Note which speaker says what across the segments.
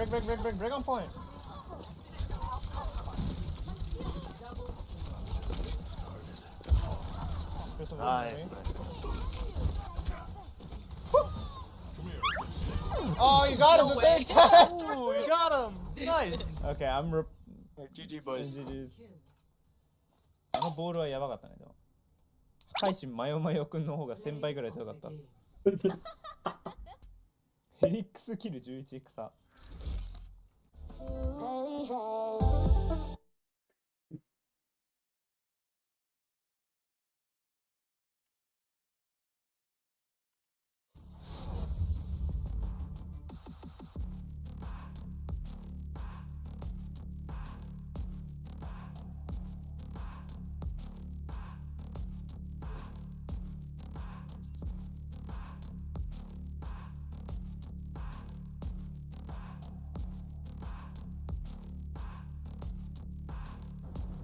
Speaker 1: break on point.
Speaker 2: Nice.
Speaker 1: Oh, you got him the third time.
Speaker 2: Ooh, you got him. Nice.
Speaker 1: Okay,
Speaker 2: GG boys.
Speaker 1: あのボールはやばかったね。でも海進マヨマヨくんの方が1000倍ぐらい強かった。ヘリックスキル 11x 差。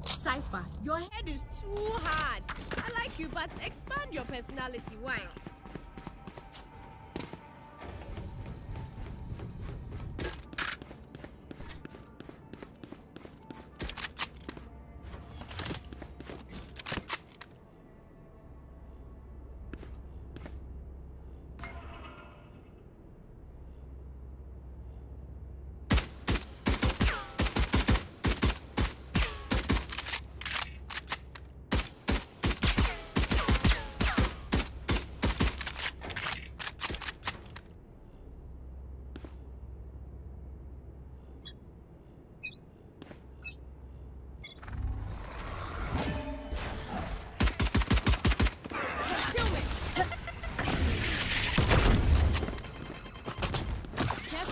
Speaker 3: Cypher, your head is too hard. I like you, but expand your personality. Why?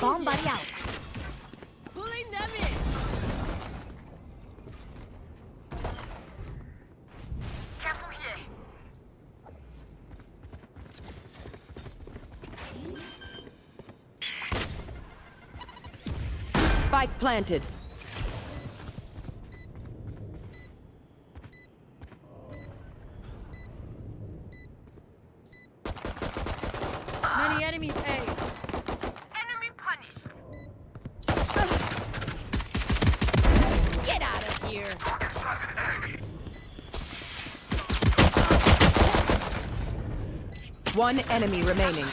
Speaker 4: Bomb buddy out.
Speaker 3: Pulling them in.
Speaker 5: Careful here.
Speaker 4: Spike planted. Many enemies A.
Speaker 5: Enemy punished.
Speaker 3: Get out of here.
Speaker 4: One enemy remaining.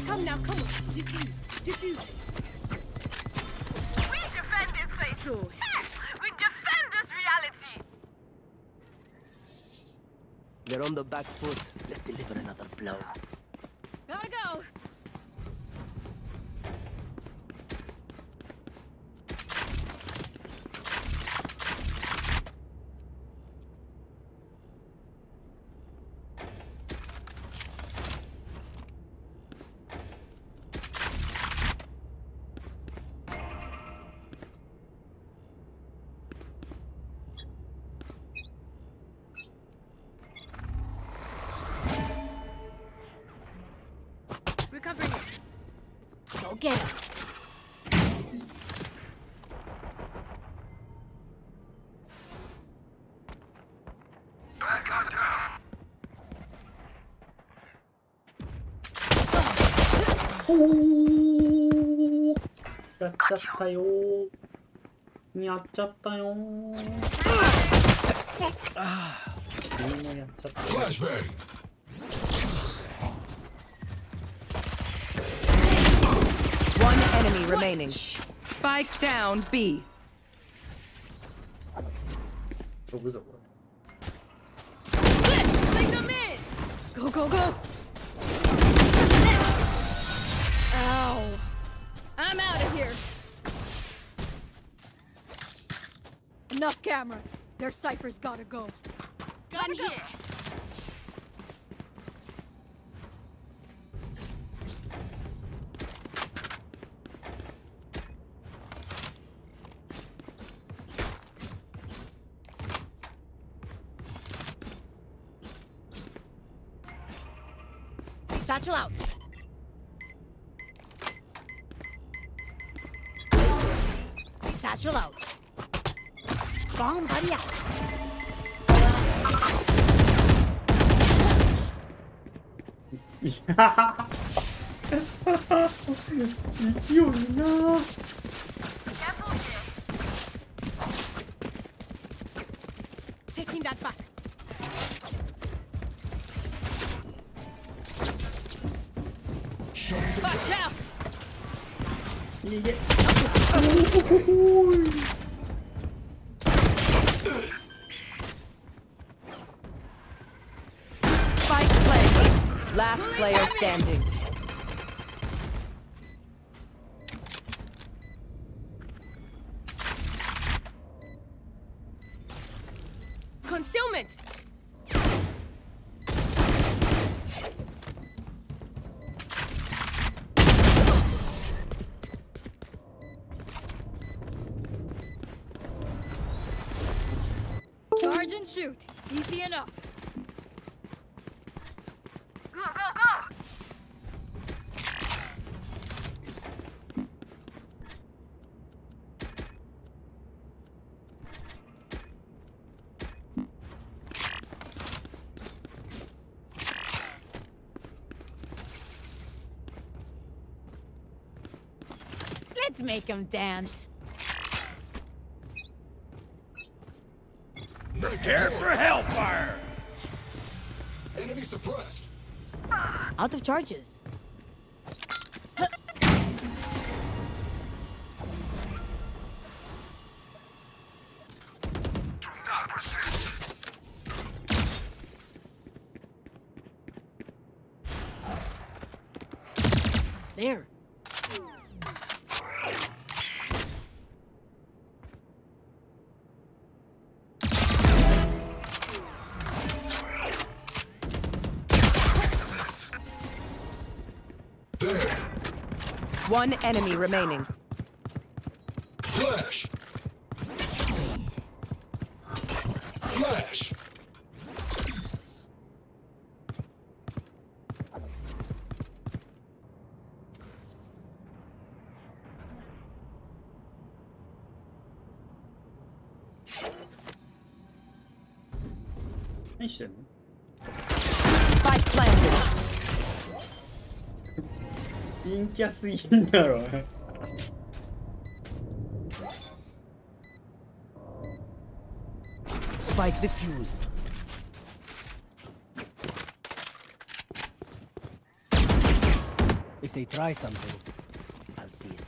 Speaker 3: Come now, come on. Diffuse. Diffuse.
Speaker 5: We defend this place.
Speaker 3: So,
Speaker 5: We defend this reality.
Speaker 6: They're on the back foot. Let's deliver another blow.
Speaker 3: gotta go. Recovering it.
Speaker 4: Go get him.
Speaker 7: やっちゃったよー。やっちゃったよー。みんなやっちゃったよ。
Speaker 4: One enemy remaining. Spike down B.
Speaker 7: 飛ぶぞこ
Speaker 3: Sling them in.
Speaker 4: Go, go, go. Ow. I'm out of here. Enough cameras. Their ciphers gotta go.
Speaker 3: Gotta go.
Speaker 4: Satchel out. Satchel out. Bomb buddy out.
Speaker 7: 勢いな。
Speaker 5: Careful here.
Speaker 3: Taking that back.
Speaker 4: Watch out!
Speaker 7: 逃げ。
Speaker 8: Spike planted. Last player standing.
Speaker 3: Concealment.
Speaker 4: Charge and shoot. Easy enough.
Speaker 5: Go, go, go!
Speaker 4: Let's make them dance.
Speaker 9: Prepare for hellfire!
Speaker 4: Out of charges. There.
Speaker 8: One enemy remaining.
Speaker 9: Flash! Flash!
Speaker 7: 何してんの？
Speaker 8: Spike planted.
Speaker 7: 陰キャすぎんだろ。
Speaker 6: Spike defused. If they try something, I'll see it.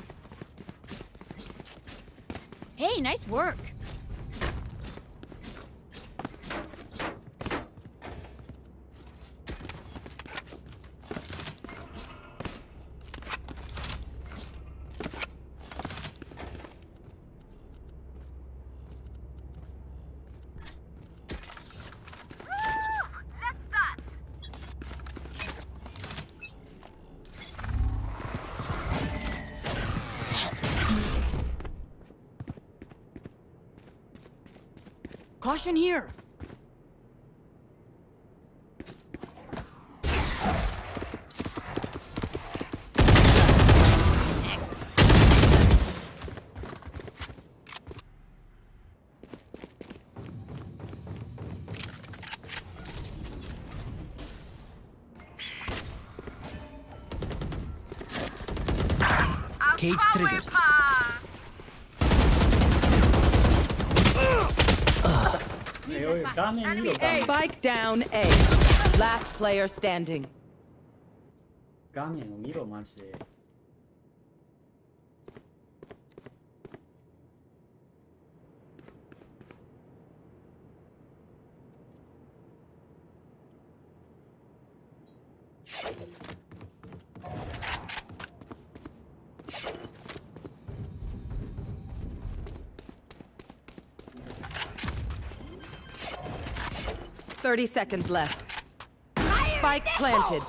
Speaker 4: Hey, nice work.
Speaker 5: Let's start.
Speaker 4: Caution here. Next.
Speaker 6: Cage
Speaker 5: Power
Speaker 6: triggers.
Speaker 5: pass.
Speaker 7: おい、画面見ろ、画面。
Speaker 8: Spike down A. Last player standing.
Speaker 7: 画面を見ろ、マジで。
Speaker 8: 30 seconds left. Spike planted.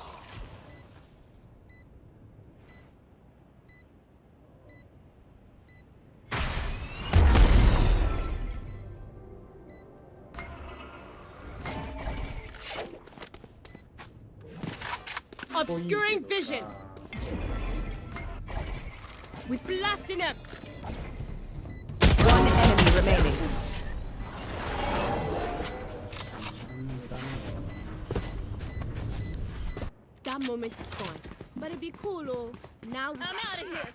Speaker 3: Obscuring vision. With blasting up.
Speaker 8: One enemy remaining.
Speaker 3: moment is gone. But it'd be cool, oh. Now I'm out of here.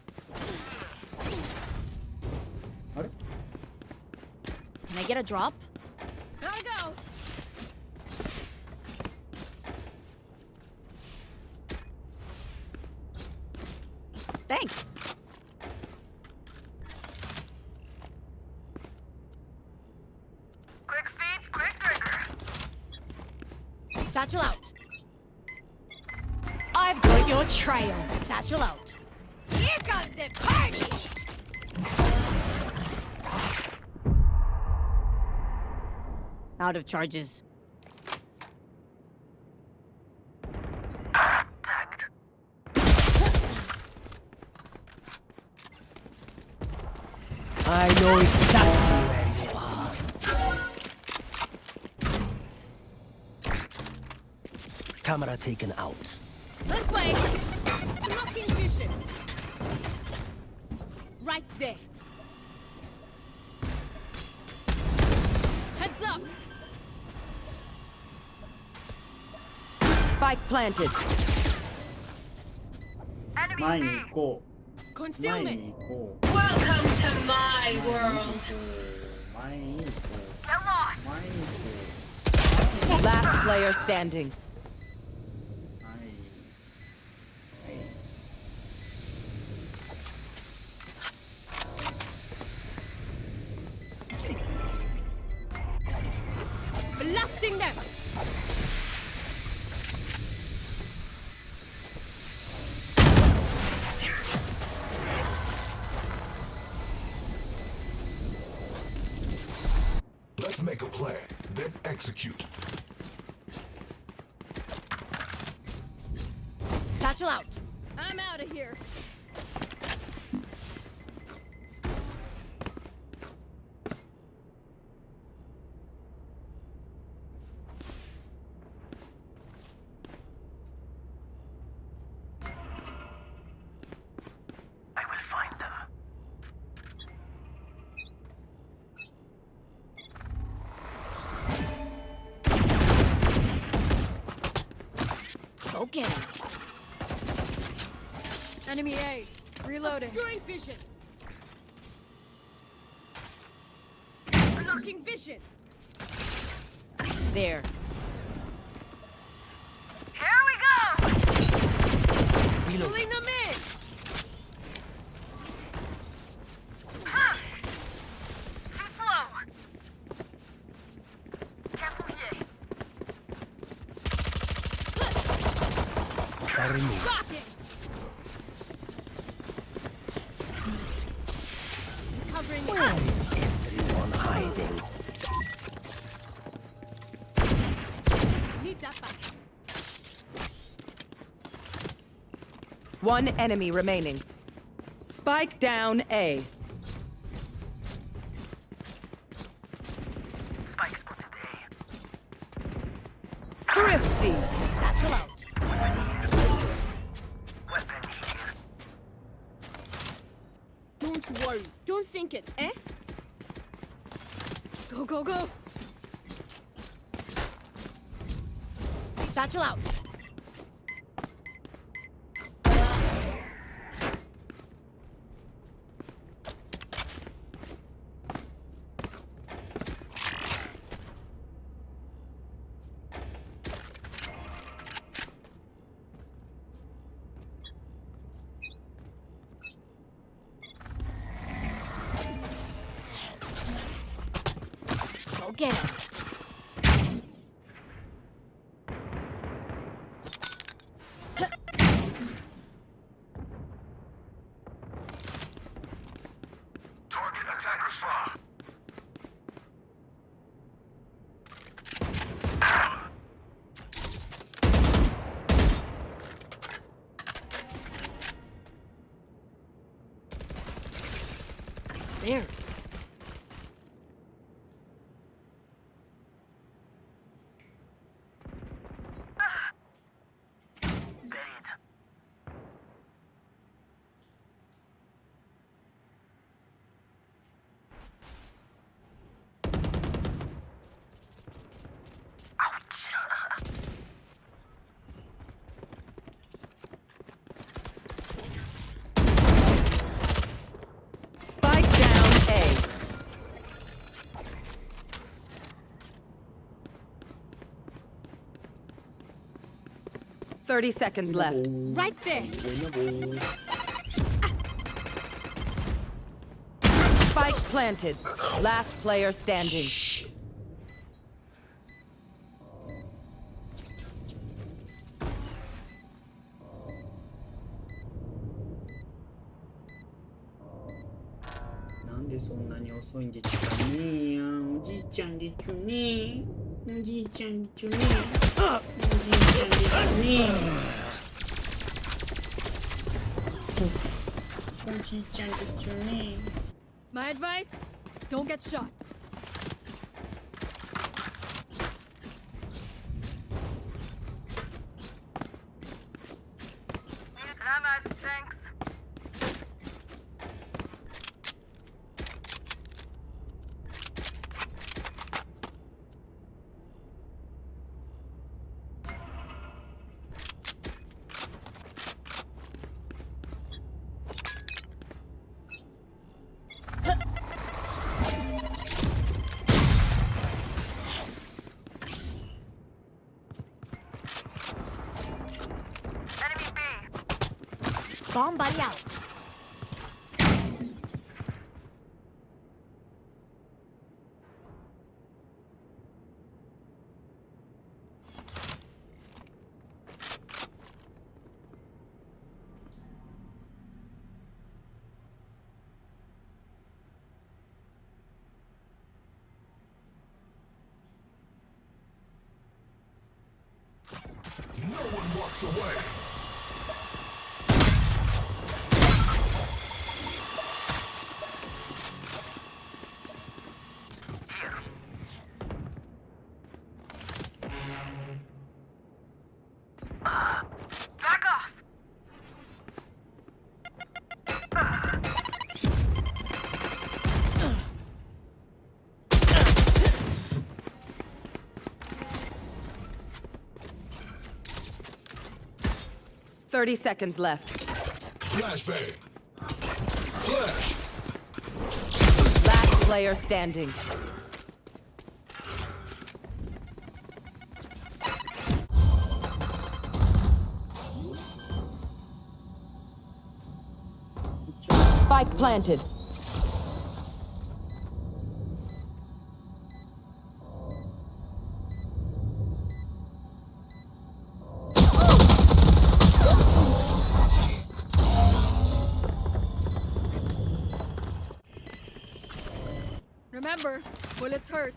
Speaker 7: あれ
Speaker 4: Can I get a drop? Gotta go. Thanks.
Speaker 5: Quick feet, quick trigger.
Speaker 3: Satchel out.
Speaker 4: I've got your trail. Satchel out. Here comes the party. Out of charges.
Speaker 5: Tagged.
Speaker 6: I know exactly where you are. Camera taken out.
Speaker 4: This way.
Speaker 3: Blocking vision. Right there.
Speaker 4: Heads up.
Speaker 8: Spike planted.
Speaker 5: Enemy
Speaker 7: 前に
Speaker 5: B.
Speaker 7: 行こう前に
Speaker 3: Concealment.
Speaker 7: 行こう
Speaker 3: Welcome to my world.
Speaker 7: 前に行こ
Speaker 5: Get lost.
Speaker 7: う前に行こ
Speaker 8: Last player standing.
Speaker 7: うはいはい
Speaker 3: Blasting them.
Speaker 9: Let's make a plan, then execute.
Speaker 3: Satchel out.
Speaker 4: I'm out of here.
Speaker 5: I will find them.
Speaker 4: Go get him. Enemy A. Reloading.
Speaker 3: Obscuring vision. Blocking vision.
Speaker 8: There.
Speaker 5: Here we go.
Speaker 3: Pulling them in.
Speaker 5: Huh. Too slow. Careful here.
Speaker 6: I remove.
Speaker 3: Got it. Covering it up.
Speaker 6: Everyone hiding.
Speaker 3: Need that back.
Speaker 8: One enemy remaining. Spike down A.
Speaker 5: Spike spotted A.
Speaker 8: Thrifty.
Speaker 3: Satchel out.
Speaker 5: Weapon here.
Speaker 3: Don't worry. Don't think it, eh?
Speaker 4: Go, go, go.
Speaker 3: Satchel out.
Speaker 4: Go get him.
Speaker 9: Target attacker far.
Speaker 4: There.
Speaker 5: Buried. Ouch.
Speaker 8: 30 seconds left.
Speaker 3: Right there.
Speaker 8: Spike planted. Last player standing.
Speaker 7: なんでそんなに遅いんでちゅねやおじいちゃんでちゅねおじいちゃんでちゅねおじいちゃんでちゅねおじいちゃんでちゅね
Speaker 4: My advice: don't get shot.
Speaker 5: Salamat, thanks. Enemy B.
Speaker 4: Bomb buddy out.
Speaker 9: No one walks away.
Speaker 5: Back off.
Speaker 8: 30 seconds left.
Speaker 9: Flashbang. Flash.
Speaker 8: Last player standing. Spike planted.
Speaker 4: Remember, bullets hurt.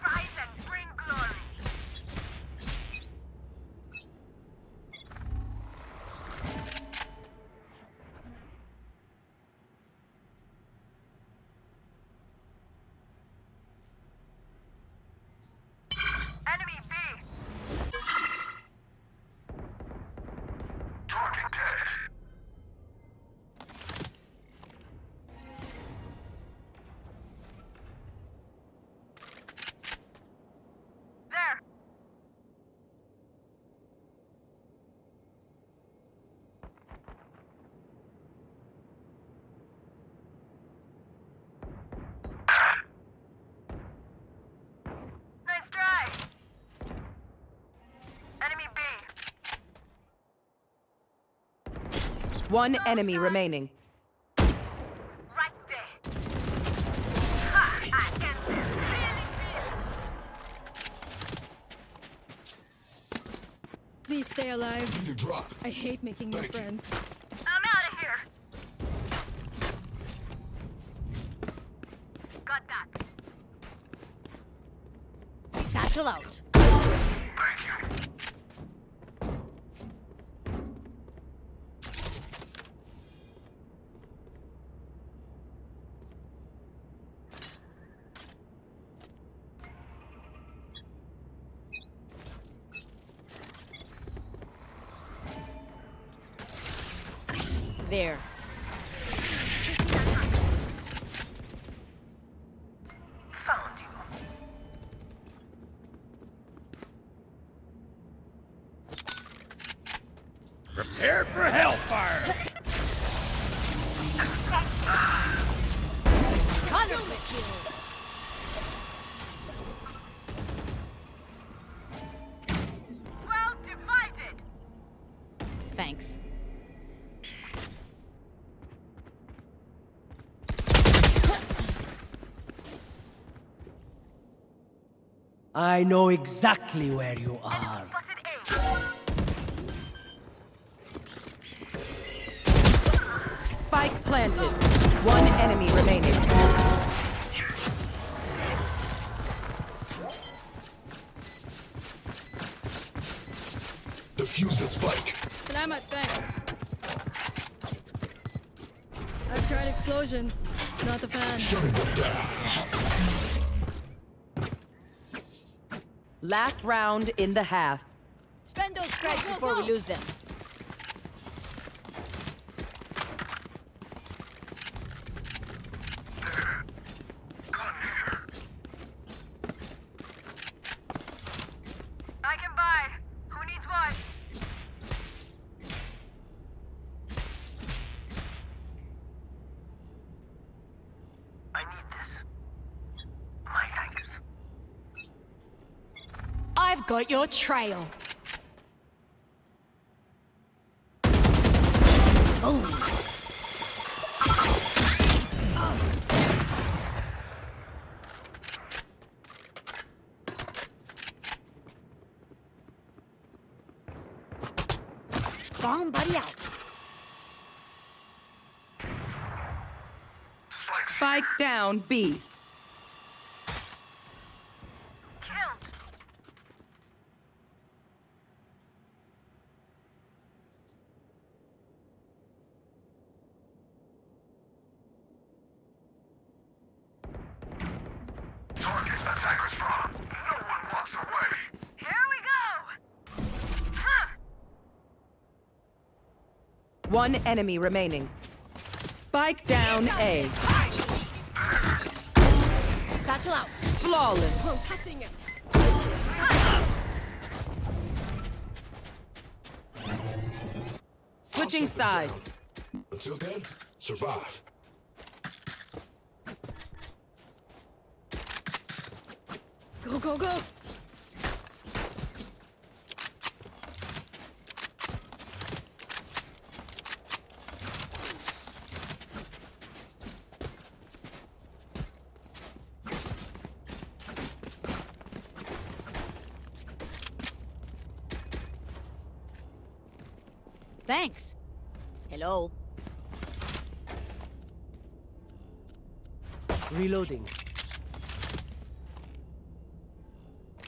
Speaker 5: Rise and bring glory. Enemy B.
Speaker 9: Target dead.
Speaker 5: There. Nice try. Enemy B.
Speaker 8: One enemy remaining.
Speaker 5: Right there. Ha! I can really feel it.
Speaker 4: Please stay alive.
Speaker 9: Need a drop.
Speaker 4: I hate making new friends.
Speaker 5: I'm out of here. Got that.
Speaker 4: Satchel out.
Speaker 9: Thank you.
Speaker 4: There.
Speaker 6: I know exactly where you are.
Speaker 5: Spotted A.
Speaker 8: Spike planted. One enemy remaining.
Speaker 9: Defuse the spike.
Speaker 4: Salamat, thanks. I've tried explosions. Not a fan.
Speaker 9: Shutting them down.
Speaker 8: Last round in the half.
Speaker 4: Spend those strikes before we lose them.
Speaker 5: I can buy. Who needs what? I need this. My thanks.
Speaker 4: I've got your trail. Bomb buddy out.
Speaker 8: Spike down B.
Speaker 5: Killed.
Speaker 9: Target's attacker spawn. No one walks away.
Speaker 5: Here we go. Huh.
Speaker 8: One enemy remaining. Spike down A.
Speaker 4: Satchel out.
Speaker 8: Flawless.
Speaker 3: Concussing it.
Speaker 8: Switching sides.
Speaker 9: Until then, survive.
Speaker 4: Go, go, go. Thanks. Hello.
Speaker 6: Reloading.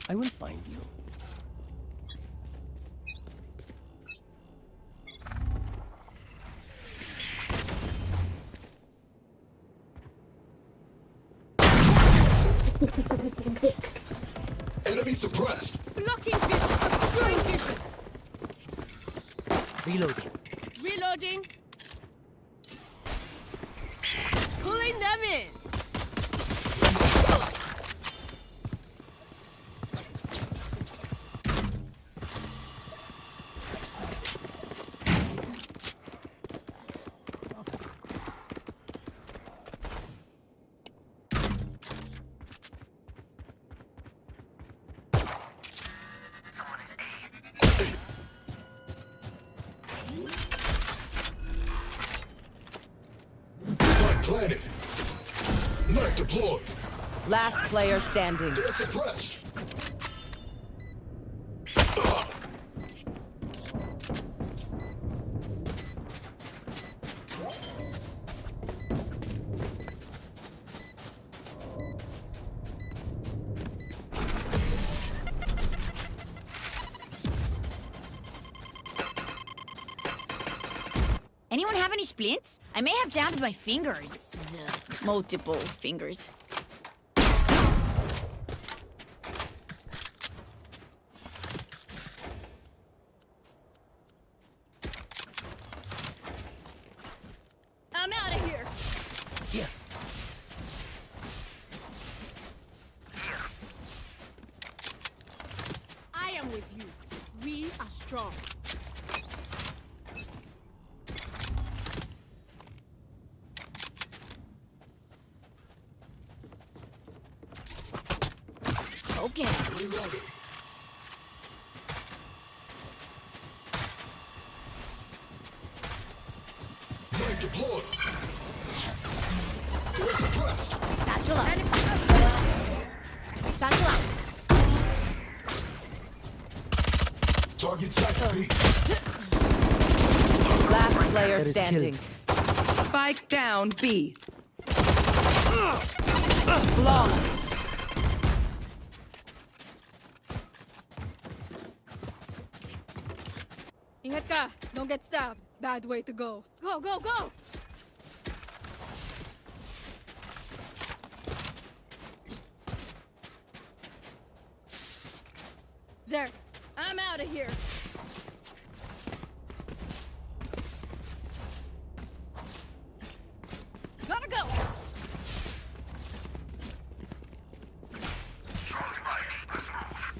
Speaker 6: I will find you.
Speaker 9: Enemy suppressed.
Speaker 3: Blocking vision. Obscuring vision.
Speaker 6: Reloading.
Speaker 3: Reloading. Pulling them in.
Speaker 9: Spike planted. Knife deployed.
Speaker 8: Last player standing.
Speaker 9: They're suppressed.
Speaker 4: Anyone have any splints? I may have jammed my fingers. Multiple fingers.
Speaker 3: I'm out of here.
Speaker 6: Here.
Speaker 3: I am with you. We are strong.
Speaker 4: Okay.
Speaker 9: Reloading. Knife deployed. They're suppressed.
Speaker 4: Satchel out. Satchel out.
Speaker 9: Target site B.
Speaker 8: Last player
Speaker 6: There is
Speaker 8: standing. Spike down B. Flawless.
Speaker 3: Ingat ka. Don't get stabbed. Bad way to go. Go, go, go! There. I'm out of here. Gotta go!
Speaker 9: Charlie Mike, let's move.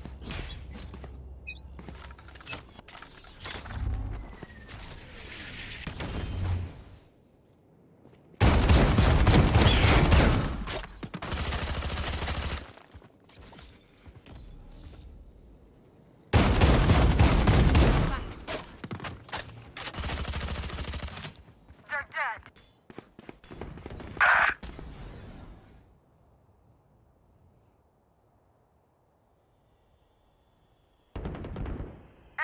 Speaker 5: They're dead.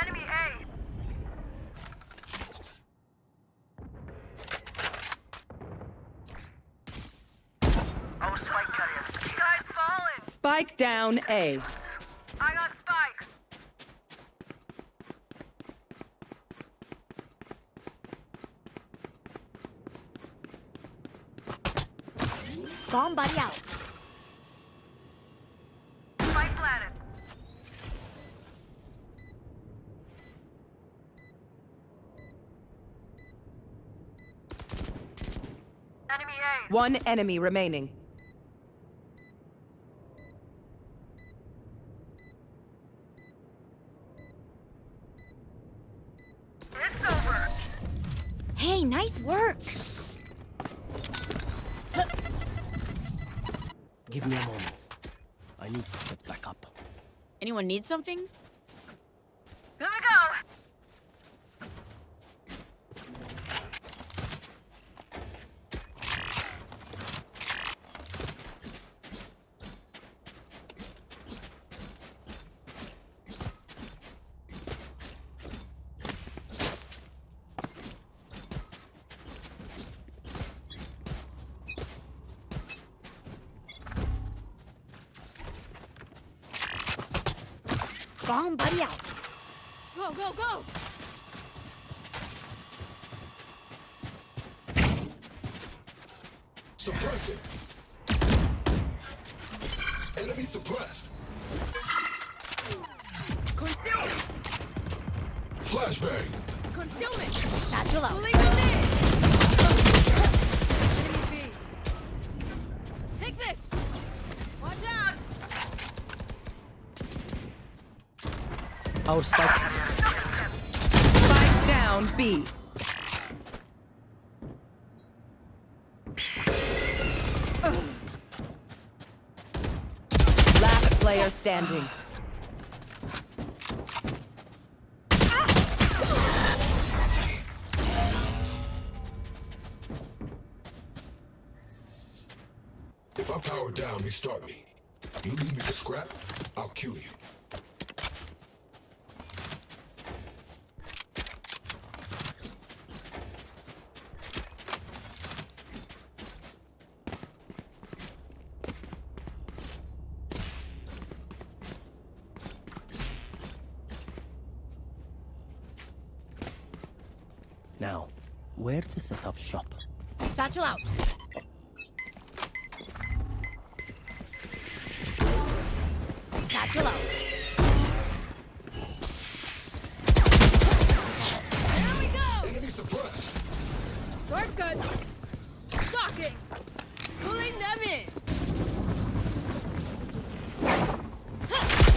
Speaker 5: Enemy A. Oh, spike carriers. Guys falling.
Speaker 8: Spike down A.
Speaker 5: I got spike.
Speaker 4: Bomb buddy out.
Speaker 5: Spike planted. Enemy A.
Speaker 8: One enemy remaining.
Speaker 5: It's over.
Speaker 4: Hey, nice work.
Speaker 6: Give me a moment. I need to set back up.
Speaker 4: Anyone need something?
Speaker 5: Gotta go.
Speaker 4: Bomb buddy out.
Speaker 3: Go, go, go!
Speaker 9: Suppress it. Enemy suppressed.
Speaker 3: Concealment!
Speaker 9: Flashbang.
Speaker 3: Concealment!
Speaker 4: Satchel out.
Speaker 3: Pulling them in! Enemy B. Take this! Watch out!
Speaker 6: Our spike.
Speaker 8: Spike down B. Last player standing.
Speaker 9: If I power down, restart me. You leave me to scrap, I'll kill you.
Speaker 6: Now, where to set up shop?
Speaker 4: Satchel out. Satchel out.
Speaker 3: There we go!
Speaker 9: Enemy suppressed.
Speaker 3: Shortcut! Shocking! Pulling them in!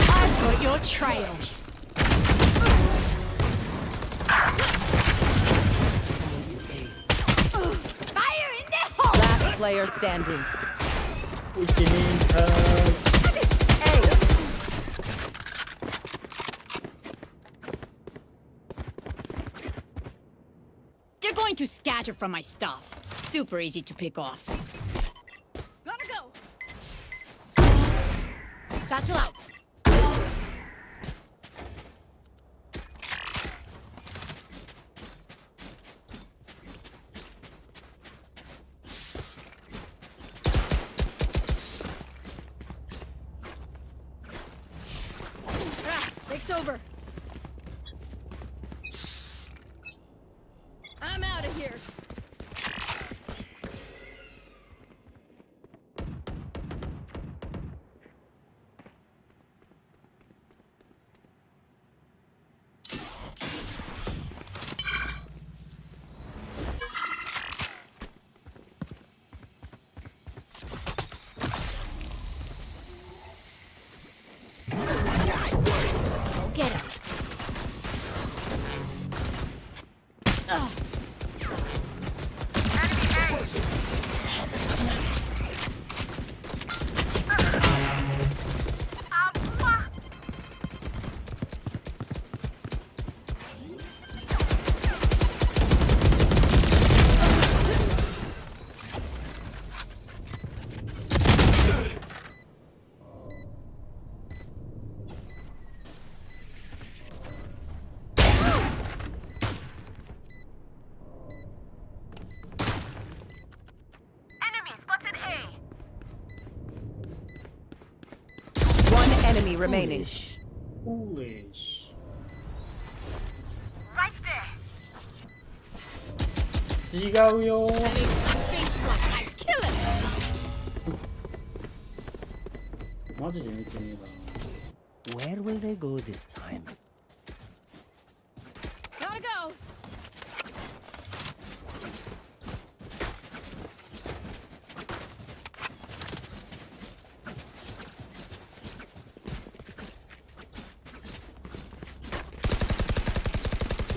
Speaker 4: I've got your trail. Fire in the hole!
Speaker 8: Last player standing.
Speaker 7: Ultimate hug.
Speaker 4: They're going to scatter from my stuff. Super easy to pick off.
Speaker 3: Gotta go!
Speaker 4: Satchel out.
Speaker 3: It's over. I'm out of here.
Speaker 4: Go get him.
Speaker 5: Enemy spotted A.
Speaker 8: One enemy remaining.
Speaker 7: Foolish.
Speaker 5: Right there.
Speaker 7: 違うよ。
Speaker 3: Face one. I kill him.
Speaker 7: マジで見てみようかな。
Speaker 6: Where will they go this time?
Speaker 3: Gotta go.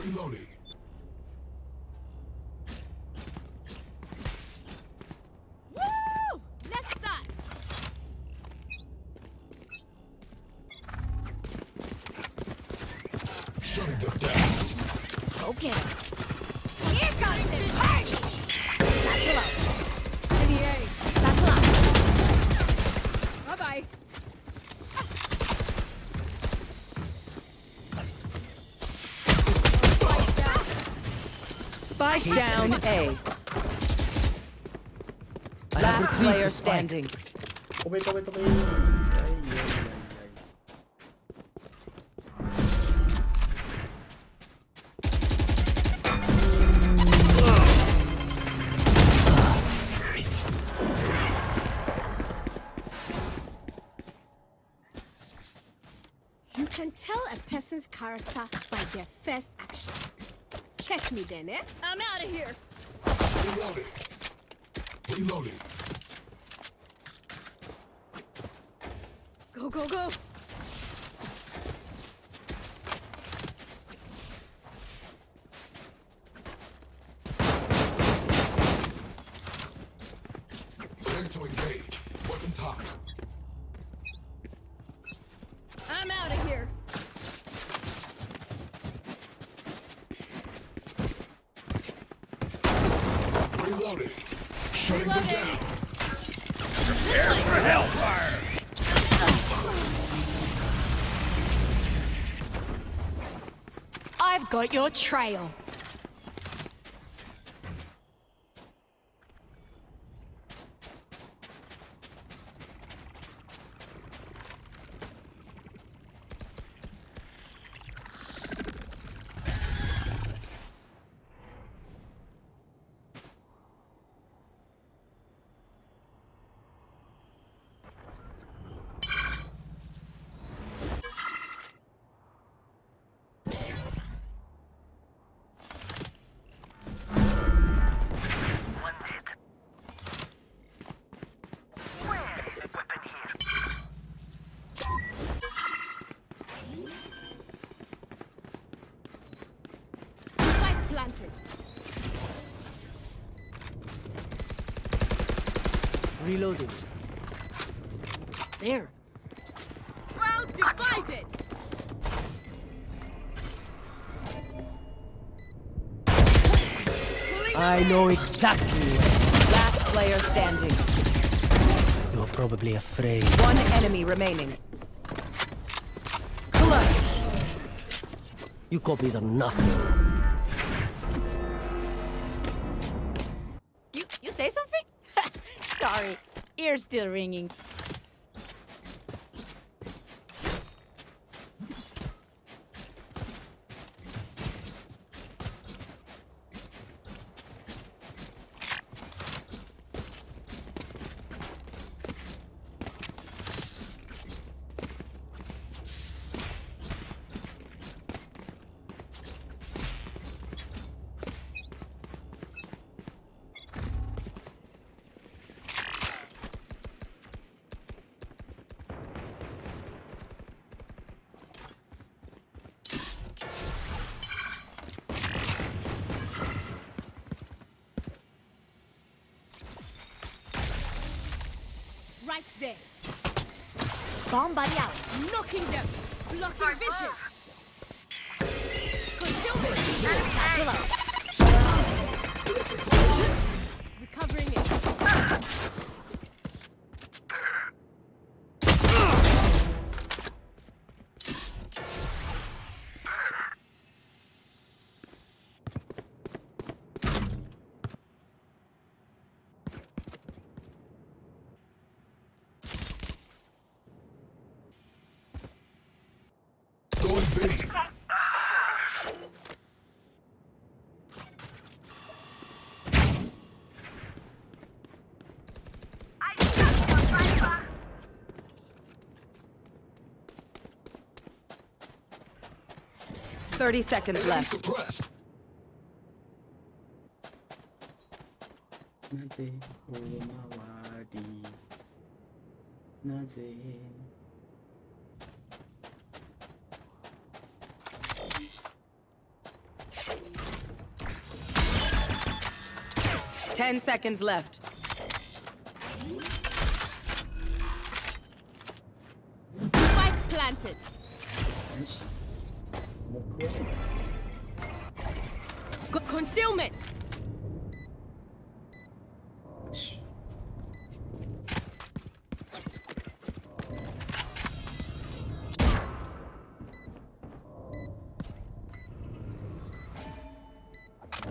Speaker 9: Reloading.
Speaker 3: Woo! Let's start.
Speaker 9: Shutting them down.
Speaker 4: Go get him.
Speaker 3: Here comes the party.
Speaker 4: Satchel out.
Speaker 3: Enemy A.
Speaker 4: Satchel out.
Speaker 3: Bye bye.
Speaker 8: Spike down A. Last player standing.
Speaker 7: 飛べ飛べ飛べ。
Speaker 3: You can tell a person's character by their first action. Check me then, eh? I'm out of here.
Speaker 9: Reloading. Reloading.
Speaker 3: Go, go, go.
Speaker 9: Ready to engage. Weapons hot.
Speaker 3: I'm out of here.
Speaker 9: Reloading. Shutting them down.
Speaker 4: I've got your trail.
Speaker 5: One hit. Where is the weapon here?
Speaker 3: Spike planted.
Speaker 6: Reloading.
Speaker 4: There.
Speaker 3: Well divided.
Speaker 6: I know exactly where.
Speaker 8: Last player standing.
Speaker 6: You're probably afraid.
Speaker 8: One enemy remaining. Clutch.
Speaker 6: You copies are nothing.
Speaker 4: You say something? Sorry, ear's still ringing.
Speaker 3: Right there.
Speaker 4: Somebody out.
Speaker 3: Knocking them. Blocking vision. Concealment.
Speaker 4: Satchel out.
Speaker 3: Recovering it.
Speaker 9: Going B.
Speaker 5: I just want Viper.
Speaker 8: 30 seconds
Speaker 9: Enemy
Speaker 8: left.
Speaker 9: suppressed.
Speaker 7: なぜ大回りなぜ
Speaker 8: 10 seconds left.
Speaker 3: Spike planted.
Speaker 7: よし目標
Speaker 3: Concealment.
Speaker 7: よし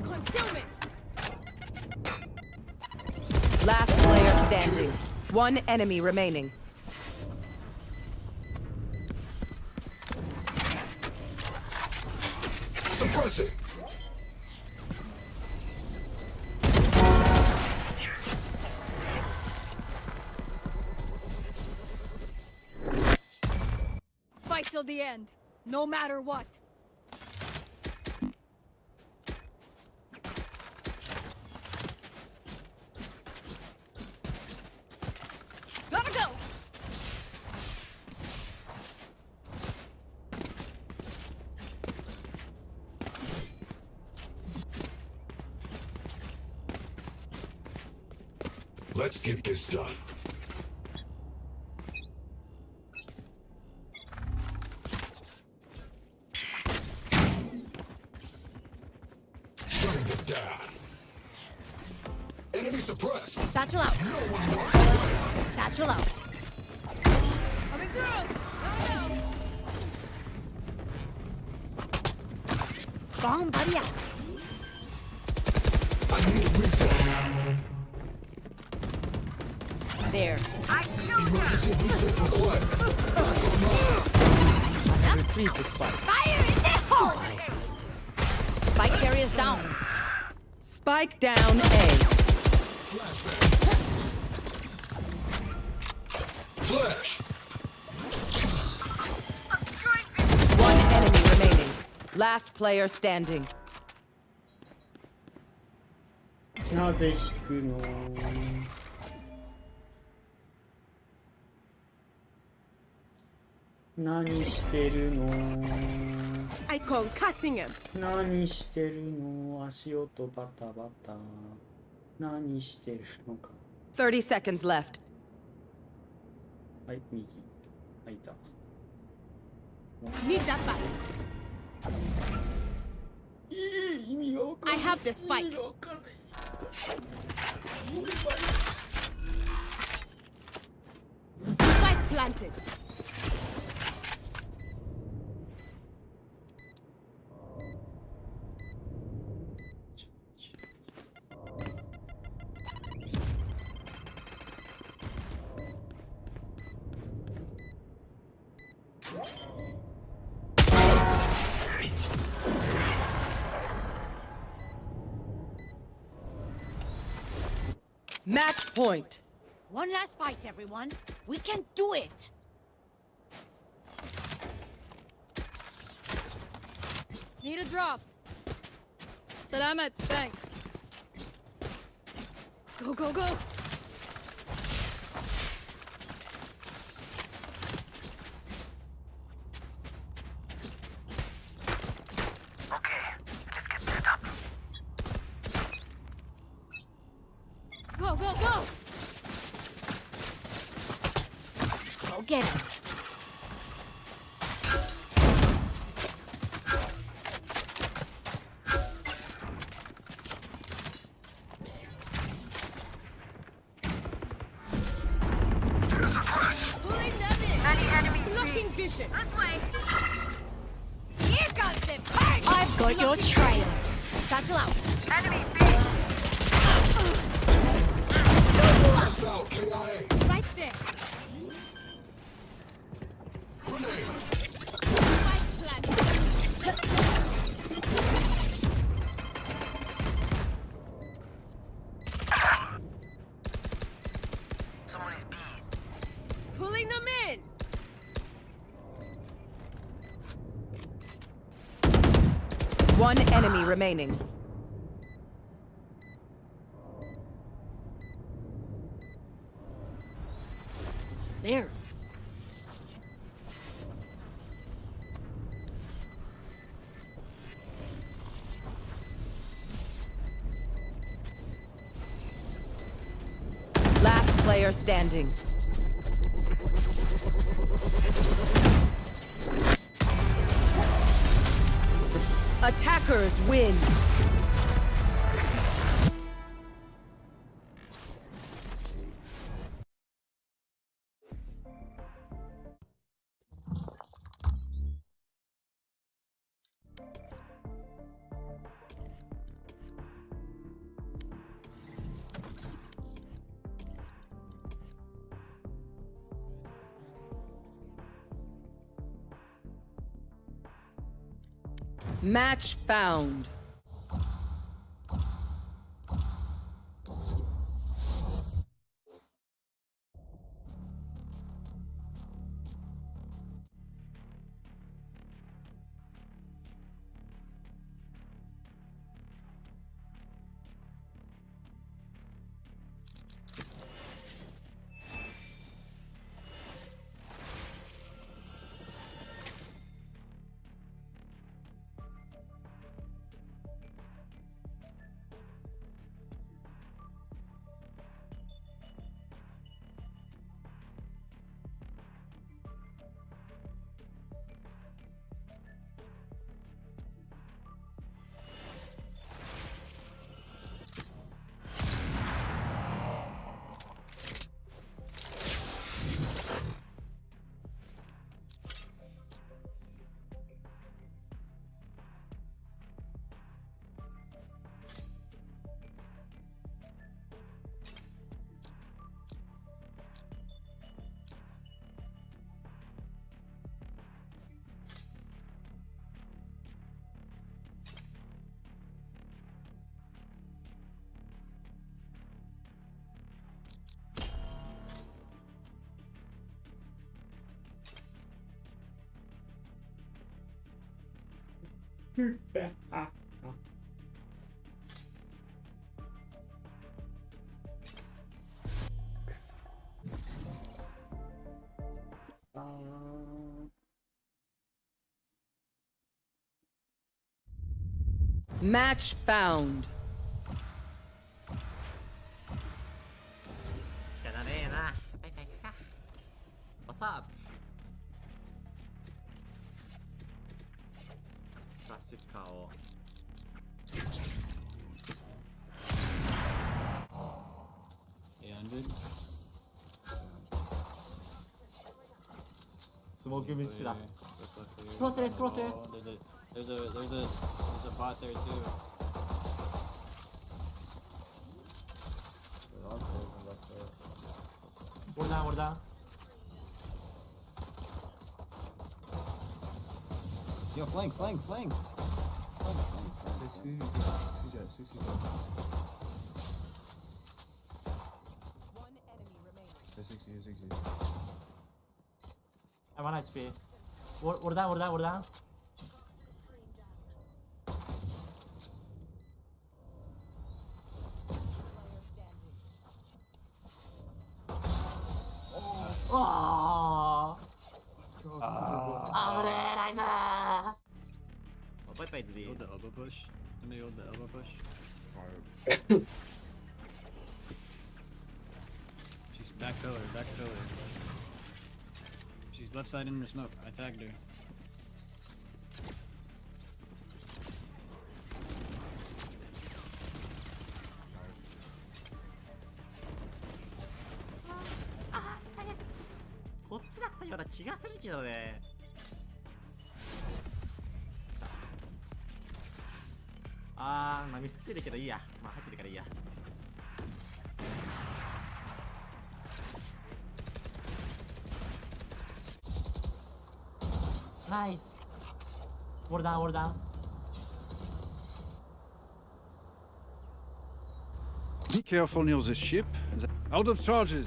Speaker 3: Concealment.
Speaker 8: Last player standing. One enemy remaining.
Speaker 9: Suppress it.
Speaker 3: Fight till the end. No matter what. Gotta go.
Speaker 9: Let's get this done. Shutting them down. Enemy suppressed.
Speaker 4: Satchel out.
Speaker 9: No one walks away.
Speaker 4: Satchel out.
Speaker 3: Coming through.
Speaker 4: Bomb buddy out.
Speaker 9: I need a reset.
Speaker 4: There.
Speaker 9: Emergency reset required. Back online.
Speaker 6: Retrieve the spike.
Speaker 4: Fire in the hole! Spike carrier's down.
Speaker 8: Spike down A.
Speaker 9: Flashback. Flash.
Speaker 8: One enemy remaining. Last player standing.
Speaker 7: なぜ引くの何してるの
Speaker 3: I concussing him.
Speaker 7: 何してるの足音バタバタ何してるのか
Speaker 8: 30 seconds left.
Speaker 7: はい右開いた
Speaker 3: Need that back.
Speaker 7: 意味がわかん
Speaker 3: I
Speaker 7: ない
Speaker 3: have the spike.
Speaker 7: 意味がわかんない
Speaker 3: Spike planted.
Speaker 8: Match point.
Speaker 4: One last fight, everyone. We can do it.
Speaker 3: Need a drop. Salamat, thanks. Go, go, go.
Speaker 5: Okay, let's get set up.
Speaker 3: Go, go, go.
Speaker 4: get him.
Speaker 3: Pulling them in.
Speaker 5: Any enemy
Speaker 3: Blocking vision.
Speaker 5: this way.
Speaker 4: Here comes the party. I've got your trail. Satchel out.
Speaker 5: Enemy B.
Speaker 9: Hostile KIA.
Speaker 3: Right there.
Speaker 9: Grenade.
Speaker 3: Spike planted.
Speaker 5: Someone is B.
Speaker 3: Pulling them in.
Speaker 8: One enemy remaining.
Speaker 4: There.
Speaker 8: Last player standing. Attackers win. Match found. Match found.
Speaker 10: じゃだねえな。バイバイか。What's up? クラシッカーを。
Speaker 1: Smoke miss だ。
Speaker 10: Process. There's a bot there too.
Speaker 1: We're down.
Speaker 10: Yo, flank.
Speaker 1: I want HP. We're down. Oh.
Speaker 10: バイバイズでいい。
Speaker 2: Hold the elbow push. Let me hold the elbow push. She's back pillar. She's left side in the smoke. I tagged her.
Speaker 10: 아, 살려. こっちだったような気がするけどね。まあミスってるけどいいや。まあ入ってるからいいや。ナイス。ウォールダウン、ウォールダウン。
Speaker 2: Be careful near the ship. Out of charges.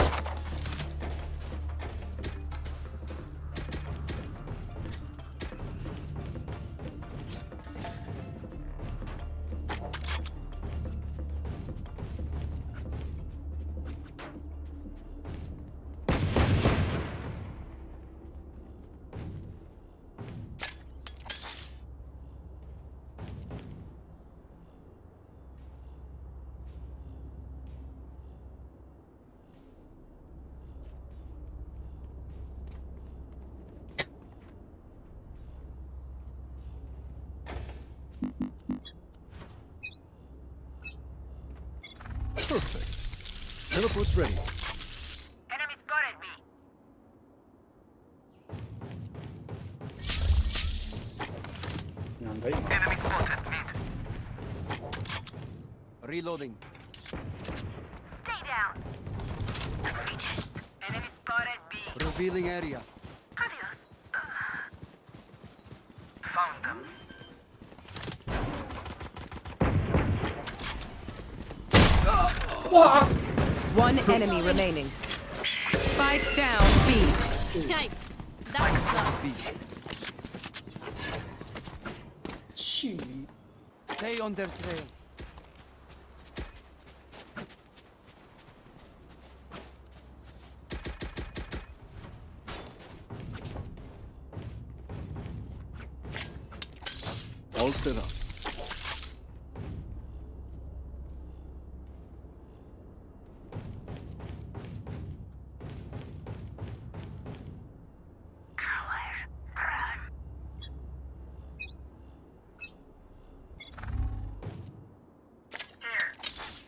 Speaker 11: Perfect. Teleport's ready.
Speaker 5: Enemy spotted me. Enemy spotted mid.
Speaker 6: Reloading.
Speaker 5: Stay down. Finished. Enemy spotted B.
Speaker 6: Revealing area.
Speaker 5: Adios. Found them.
Speaker 8: One enemy remaining. Spike down B.
Speaker 3: Yikes. That sucks.
Speaker 6: Stay on their trail.
Speaker 11: All set up.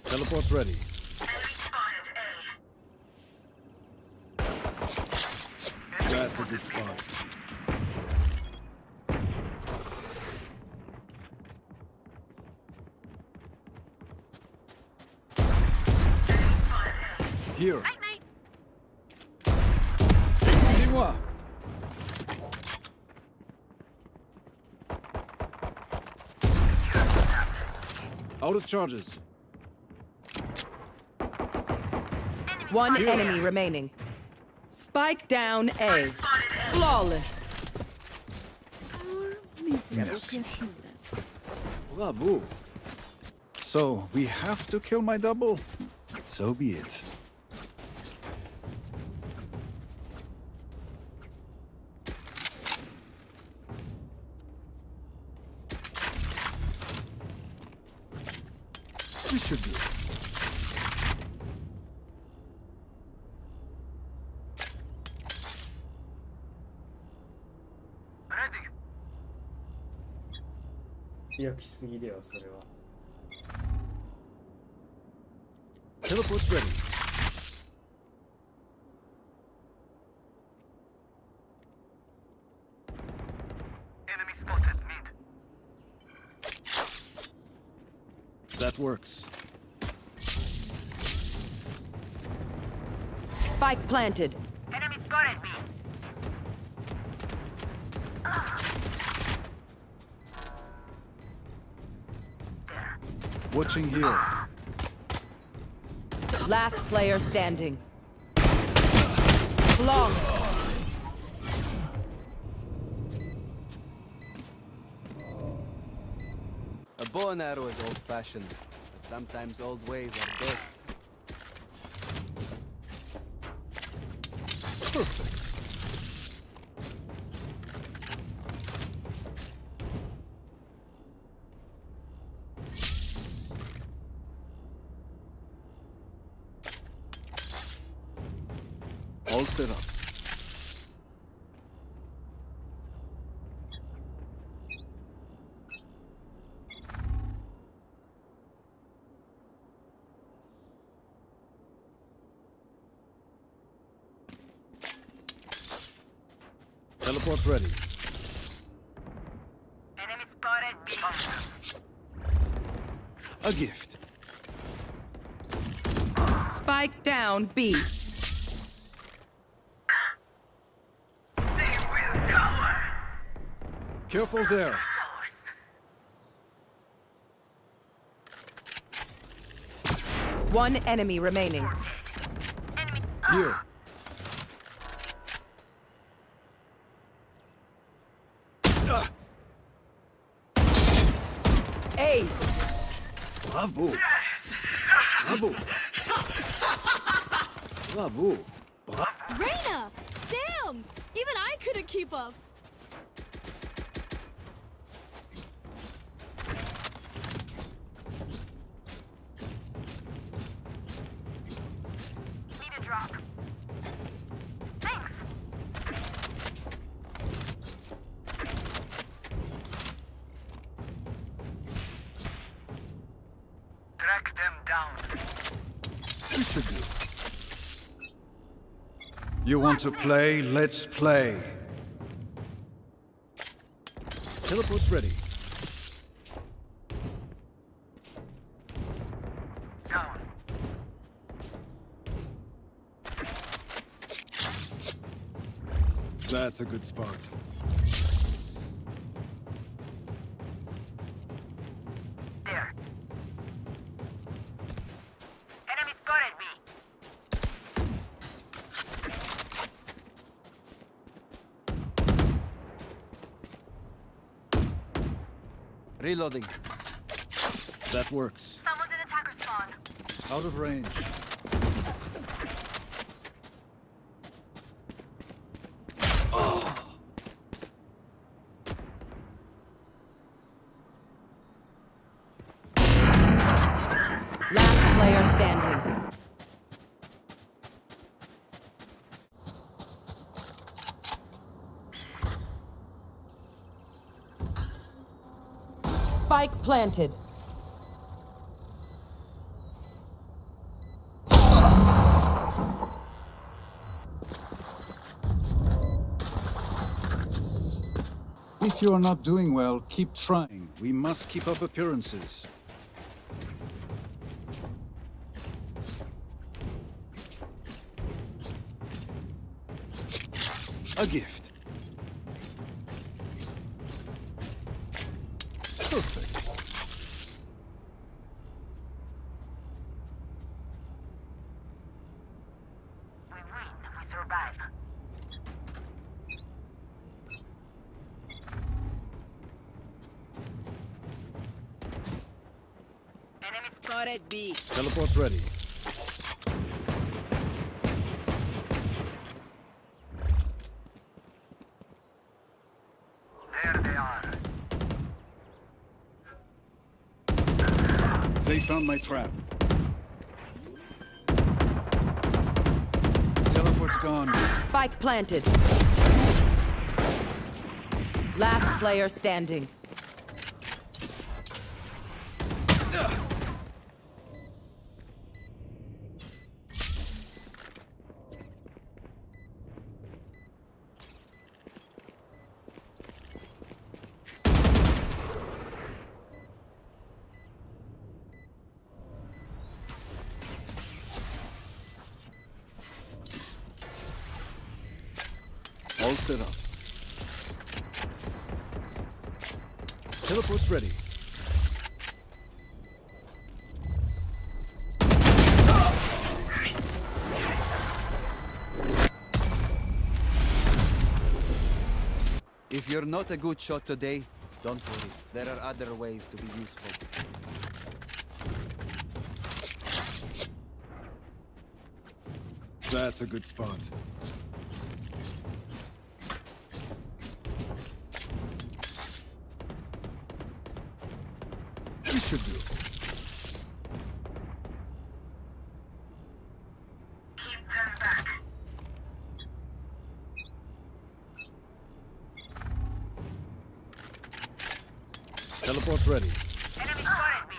Speaker 11: Teleport's ready. That's a good spot. Here.
Speaker 3: Night night.
Speaker 11: Excusez-moi. Out of charges.
Speaker 8: One enemy remaining. Spike down A. Flawless.
Speaker 11: Merci. Bravo. So, we have to kill my double? So be it. This should do it.
Speaker 5: Ready.
Speaker 7: 強気すぎだよそれは。
Speaker 11: Teleport's ready.
Speaker 5: Enemy spotted mid.
Speaker 11: That works.
Speaker 8: Spike planted.
Speaker 5: Enemy spotted me.
Speaker 11: Watching here.
Speaker 8: Last player standing. Flawless.
Speaker 6: A bow and arrow is old-fashioned, but sometimes old ways are best.
Speaker 11: Perfect. All set up. Teleport's ready.
Speaker 5: Enemy spotted B.
Speaker 11: A gift.
Speaker 8: Spike down B.
Speaker 5: They will cover.
Speaker 11: Careful there.
Speaker 8: One enemy remaining.
Speaker 5: Enemy.
Speaker 11: Here.
Speaker 8: Ace.
Speaker 11: Bravo. Bravo. Bravo.
Speaker 3: Reina! Damn! Even I couldn't keep up.
Speaker 5: Need a drop. Thanks. Track them down.
Speaker 11: We should do. You want to play? Let's play. Teleport's ready.
Speaker 5: Down.
Speaker 11: That's a good spot.
Speaker 5: There. Enemy spotted me.
Speaker 6: Reloading.
Speaker 11: That works.
Speaker 5: Someone's in attacker spawn.
Speaker 11: Out of range.
Speaker 8: Last player standing. Spike planted.
Speaker 11: If you're not doing well, keep trying. We must keep up appearances. A gift. Perfect.
Speaker 5: We win. We survive.
Speaker 3: Enemy spotted B.
Speaker 11: Teleport's ready.
Speaker 5: There they are.
Speaker 11: They found my trap. Teleport's gone.
Speaker 8: Spike planted. Last player standing.
Speaker 11: All set up. Teleport's ready.
Speaker 6: If you're not a good shot today, don't worry. There are other ways to be useful.
Speaker 11: That's a good spot. We should do.
Speaker 5: Keep them back.
Speaker 11: Teleport's ready.
Speaker 5: Enemy spotted me.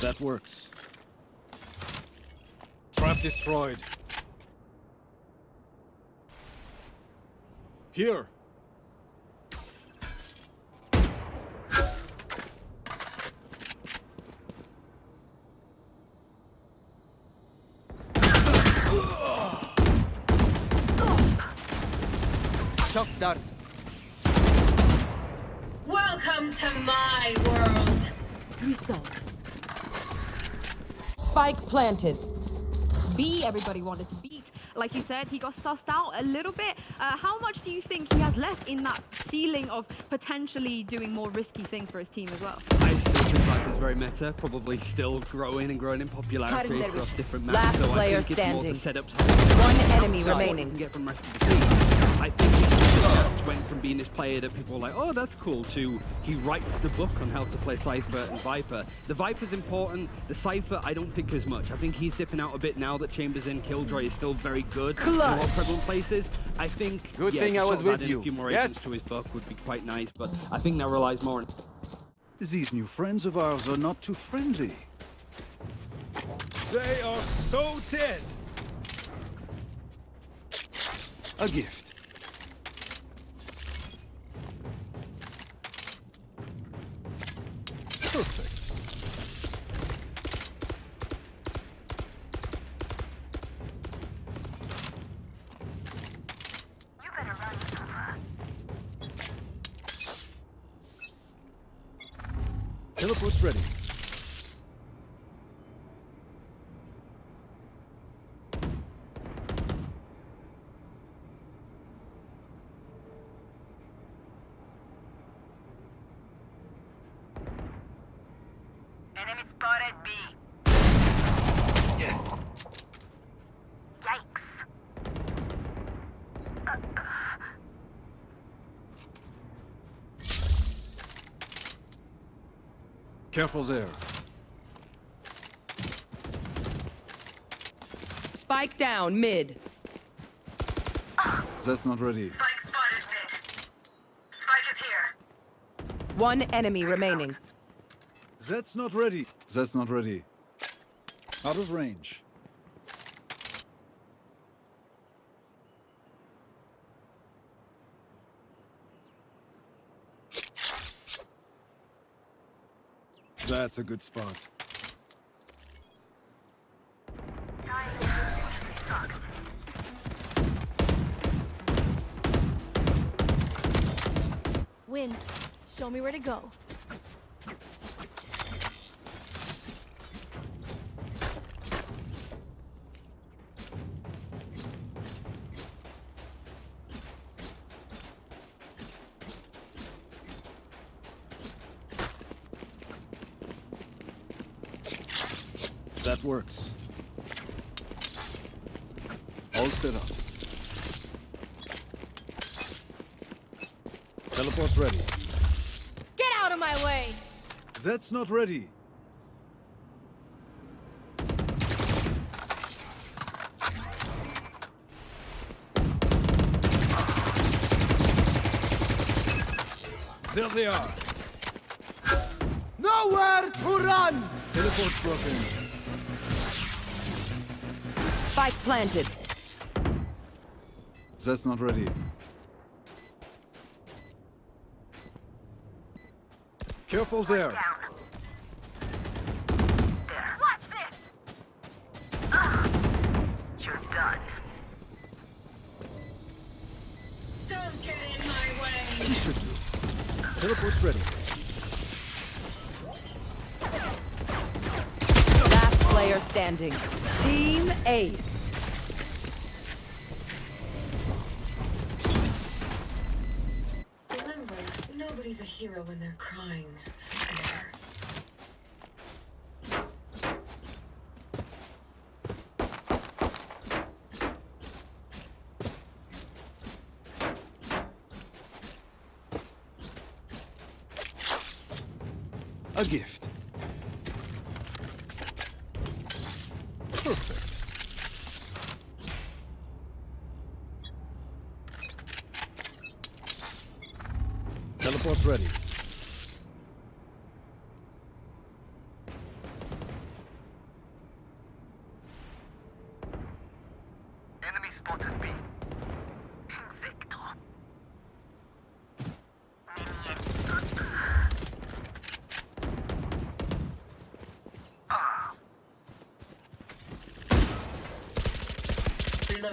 Speaker 11: That works. Trap destroyed. Here.
Speaker 6: Shock dart.
Speaker 3: Welcome to my world.
Speaker 8: Results. Spike planted.
Speaker 12: B, everybody wanted to beat. Like you said, he got sussed out a little bit. How much do you think he has left in that ceiling of potentially doing more risky things for his team as well?
Speaker 10: I still think Viper's very meta, probably still growing and growing in popularity across different maps.
Speaker 8: Last
Speaker 10: so I
Speaker 8: player
Speaker 10: think it's more the
Speaker 8: standing.
Speaker 10: setups.
Speaker 8: One enemy
Speaker 10: outside what you
Speaker 8: remaining.
Speaker 10: can get from the rest of the team. I think it's that went from being this player that people were like, oh, that's cool, to he writes the book on how to play Cypher and Viper. The Viper's important. The Cypher, I don't think as much. I think he's dipping out a bit now that Chambers in. Killjoy is still very good in a lot of prevalent places. I think
Speaker 6: Good
Speaker 10: yeah,
Speaker 6: thing
Speaker 10: just
Speaker 6: I was
Speaker 10: sort of
Speaker 6: with
Speaker 10: adding
Speaker 6: you.
Speaker 10: a few more
Speaker 6: Yes.
Speaker 10: agents to his book would be quite nice, but I think that relies more on
Speaker 11: These new friends of ours are not too friendly. They are so dead. A gift. Perfect.
Speaker 5: You better run, Nova.
Speaker 11: Teleport's ready.
Speaker 5: Enemy spotted B. Yikes.
Speaker 11: Careful there.
Speaker 8: Spike down mid.
Speaker 11: That's not ready.
Speaker 5: Spike spotted mid. Spike is here.
Speaker 8: One enemy remaining.
Speaker 11: That's not ready. That's not ready. Out of range. That's a good spot.
Speaker 3: Win. Show me where to go.
Speaker 11: That works. All set up. Teleport's ready.
Speaker 3: Get out of my way!
Speaker 11: That's not ready. There they are.
Speaker 6: Nowhere to run!
Speaker 11: Teleport's broken.
Speaker 8: Spike planted.
Speaker 11: That's not ready. Careful there.
Speaker 5: Down. There. Watch this! You're done.
Speaker 3: Don't get in my way!
Speaker 11: We should do. Teleport's ready.
Speaker 8: Last player standing. Team Ace.
Speaker 3: Remember, nobody's a hero when they're crying.
Speaker 11: A gift. Perfect. Teleport's ready.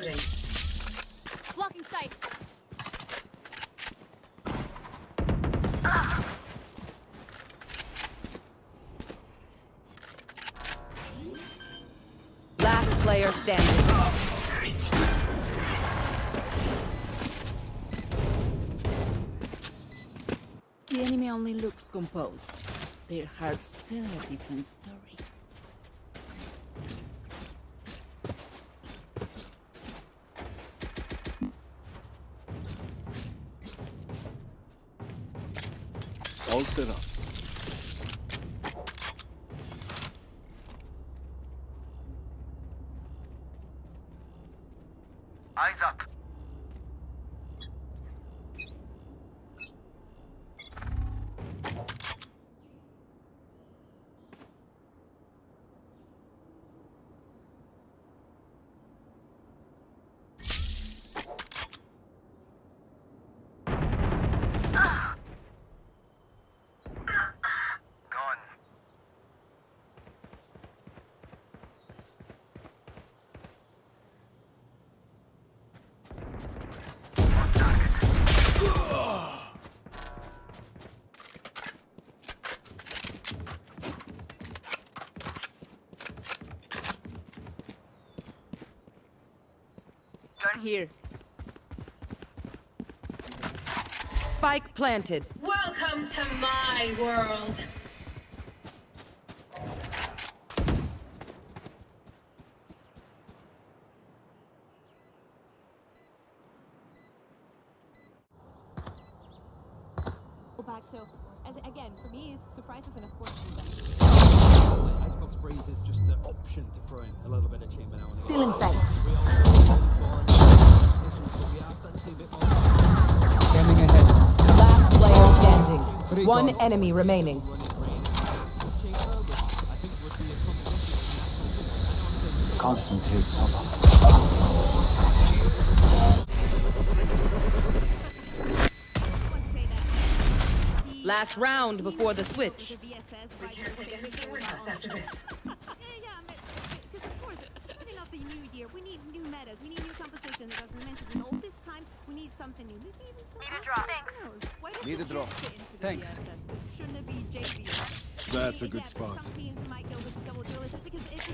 Speaker 8: Reloading.
Speaker 4: Blocking sight.
Speaker 8: Last player standing.
Speaker 3: The enemy only looks composed. Their hearts tell a different story.
Speaker 11: All set up.
Speaker 5: Eyes up. Gone.
Speaker 3: Here.
Speaker 8: Spike planted.
Speaker 3: Welcome to my world.
Speaker 12: Back, so again, for me, surprises and of course.
Speaker 10: Icebox Breeze is just an option to throw in a little bit of chamber now and again.
Speaker 3: Still in sight.
Speaker 1: Standing ahead.
Speaker 8: Last player standing. One enemy remaining.
Speaker 11: Concentrate, Sova.
Speaker 8: Last round before the switch.
Speaker 3: We can't take anything with us after this.
Speaker 12: Because of course, beginning of the new year, we need new metas, we need new compositions. As we mentioned, in all this time, we need something new. Maybe even something else.
Speaker 6: Need a draw. Thanks.
Speaker 12: Shouldn't it be JV?
Speaker 11: That's a good spot.
Speaker 12: Some teams might go with double duelist because it's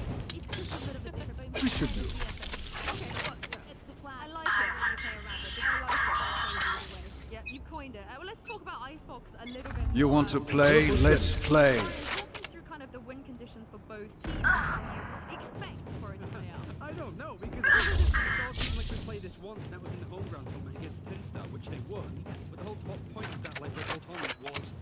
Speaker 12: just a little bit different. But
Speaker 11: We should do.
Speaker 12: Okay, look, it's the plan. I like it when you play around it. I like it. Yeah, you coined it. Well, let's talk about Icebox a little bit.
Speaker 11: You want to play? Let's play.
Speaker 12: Talk me through kind of the win conditions for both teams and how you expect for it to play out.
Speaker 10: I don't know, because we saw Team Liquid play this once, and that was in the home ground tournament against Tinstar, which they won. But the whole point of that, like the whole tournament, was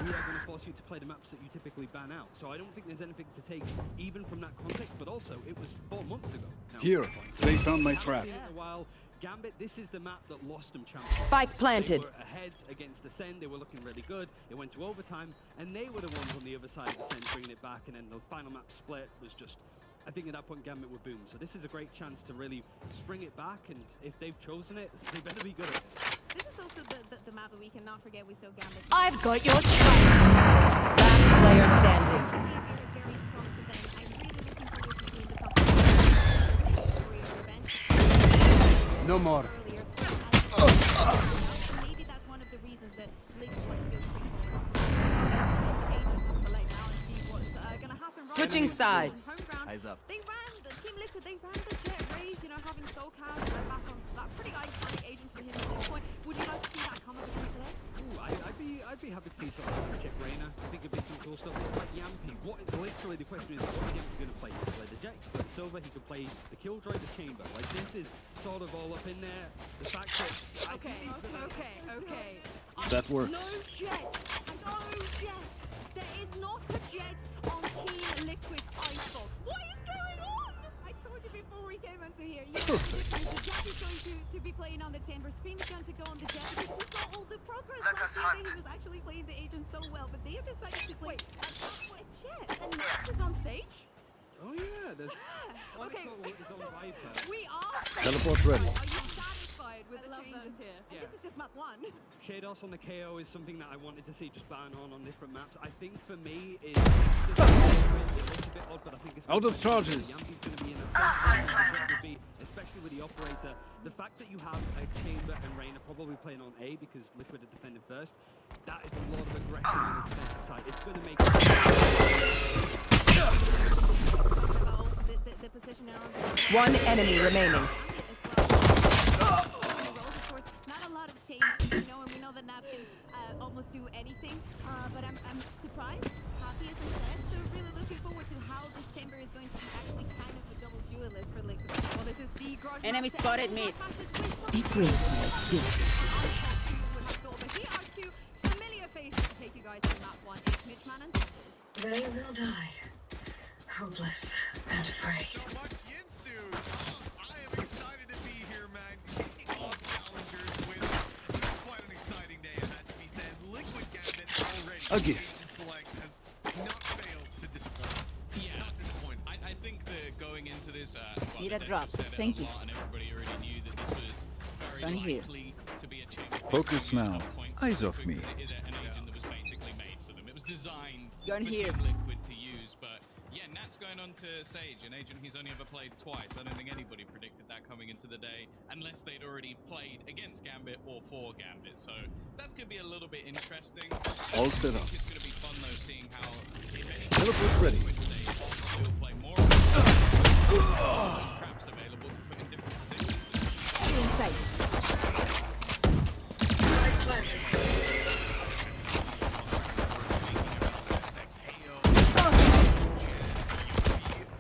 Speaker 10: we are going to force you to play the maps that you typically ban out. So I don't think there's anything to take even from that context, but also it was 4 months ago. Now,
Speaker 11: Here,
Speaker 10: so
Speaker 11: they found my trap.
Speaker 10: seen it in a while. Gambit, this is the map that lost them champions.
Speaker 8: Spike planted.
Speaker 10: They were ahead against Ascend, they were looking really good. It went to overtime, and they were the ones on the other side of Ascend bringing it back, and then the final map split was just, I think at that point Gambit were boom. So this is a great chance to really spring it back, and if they've chosen it, they better be good at it.
Speaker 12: This is also the map that we cannot forget we saw Gambit.
Speaker 4: I've got your track.
Speaker 8: Last player standing.
Speaker 12: Very strong for them. I'm really looking forward to seeing the top
Speaker 6: No more.
Speaker 12: earlier. Maybe that's one of the reasons that Liquid want to go straight forward. Select now and see what's going to happen.
Speaker 8: Switching sides.
Speaker 12: Home ground.
Speaker 6: Eyes up.
Speaker 12: They ran the Team Liquid. They ran the Jet Rays. You know, having SoCal back on that pretty iconic agent for him at this point. Would you like to see that come up against today?
Speaker 10: Ooh, I'd be happy to see something like Jet Rainer. I think it'd be some cool stuff. It's like Yampy. Literally the question is, what is Yampy going to play? He could play the Jet, he could play the Silver, he could play the Killjoy, the Chamber. Like, this is sort of all up in there. The fact that...
Speaker 12: Okay.
Speaker 11: That works.
Speaker 12: No Jet. No Jet. There is not a Jet on Team Liquid Icebox. What is going on? I told you before we came into here. The Jet is going to be playing on the Chamber. Scream is going to go on the Jet because we saw all the progress last year that he was actually playing the agent so well. But they have decided to play a Jet. And Max is on Sage.
Speaker 10: Oh yeah, there's one
Speaker 12: Okay.
Speaker 10: called his own Viper.
Speaker 12: We are.
Speaker 11: Teleport ready.
Speaker 12: Are you satisfied with the changes here?
Speaker 10: Yeah.
Speaker 12: This is just map 1.
Speaker 10: Shados on the KO is something that I wanted to see just ban on different maps. I think for me it's just a little bit odd, but I think it's
Speaker 11: Out of charges.
Speaker 10: Yankee's going to be in that would be, especially with the operator. The fact that you have a Chamber and Reyna probably playing on A because Liquid are defending first, that is a lot of aggression on the defensive side. It's going to make
Speaker 12: The position now.
Speaker 8: One enemy remaining.
Speaker 12: Not a lot of change, you know, and we know that Nats can almost do anything. But I'm surprised, happy as I said, so really looking forward to how this chamber is going to be actually kind of a double duelist for Liquid. Well, this is the garage.
Speaker 4: Enemy spotted mid.
Speaker 8: Be grateful.
Speaker 12: But here are two familiar faces to take you guys to map 1. It's Mitch Man and
Speaker 13: They will die, hopeless and afraid.
Speaker 14: So much Yinsu. I am excited to be here, man. Kicking off challengers with quite an exciting day, it has to be said. Liquid Gambit already.
Speaker 11: A gift.
Speaker 14: Select has not failed to disappoint.
Speaker 5: Yeah.
Speaker 14: Not disappoint.
Speaker 5: I think that going into this,
Speaker 4: Need
Speaker 5: the
Speaker 4: a drop.
Speaker 5: devs said it
Speaker 4: Thank
Speaker 5: a
Speaker 4: you.
Speaker 5: lot, and everybody already knew that this was very
Speaker 4: Done here.
Speaker 5: likely to be a chamber.
Speaker 11: Focus now.
Speaker 5: Points
Speaker 11: Eyes
Speaker 5: for
Speaker 11: off
Speaker 5: Liquid
Speaker 11: me.
Speaker 5: because it is an agent that was basically made for them. It was designed
Speaker 4: Gun
Speaker 5: for
Speaker 4: here.
Speaker 5: Team Liquid to use, but yeah, Nat's going on to Sage, an agent he's only ever played twice. I don't think anybody predicted that coming into the day, unless they'd already played against Gambit or for Gambit. So that's going to be a little bit interesting.
Speaker 11: All set up.
Speaker 5: It's going to be fun though, seeing how if any
Speaker 11: Teleport's ready.
Speaker 5: they will play more of those traps available to put in different positions.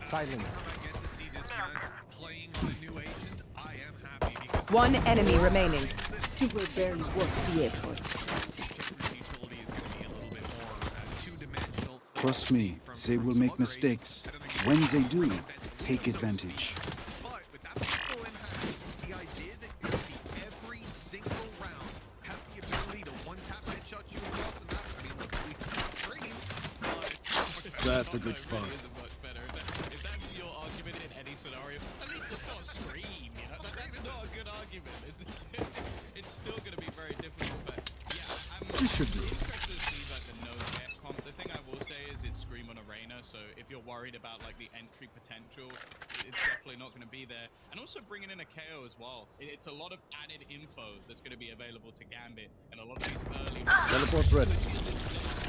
Speaker 6: Silence.
Speaker 14: I get to see this man playing on a new agent. I am happy because
Speaker 8: One enemy remaining.
Speaker 14: You were barely worth the effort. Utility is going to be a little bit more two-dimensional.
Speaker 11: Trust me, they will make mistakes. When they do, take advantage.
Speaker 14: But with that pistol in hand, the idea that you can be every single round has the ability to one-tap headshot you across the map. I mean, look, at least it's on screen.
Speaker 11: That's a good spot.
Speaker 5: If that's your argument in any scenario, at least it's not Scream, you know? That's not a good argument. It's still going to be very difficult, but yeah, I'm
Speaker 11: You should do.
Speaker 5: interested to see like the no-get comp. The thing I will say is it's Scream on Arena, so if you're worried about like the entry potential, it's definitely not going to be there. And also bringing in a KO as well. It's a lot of added info that's going to be available to Gambit, and a lot of these early
Speaker 11: Teleport's ready.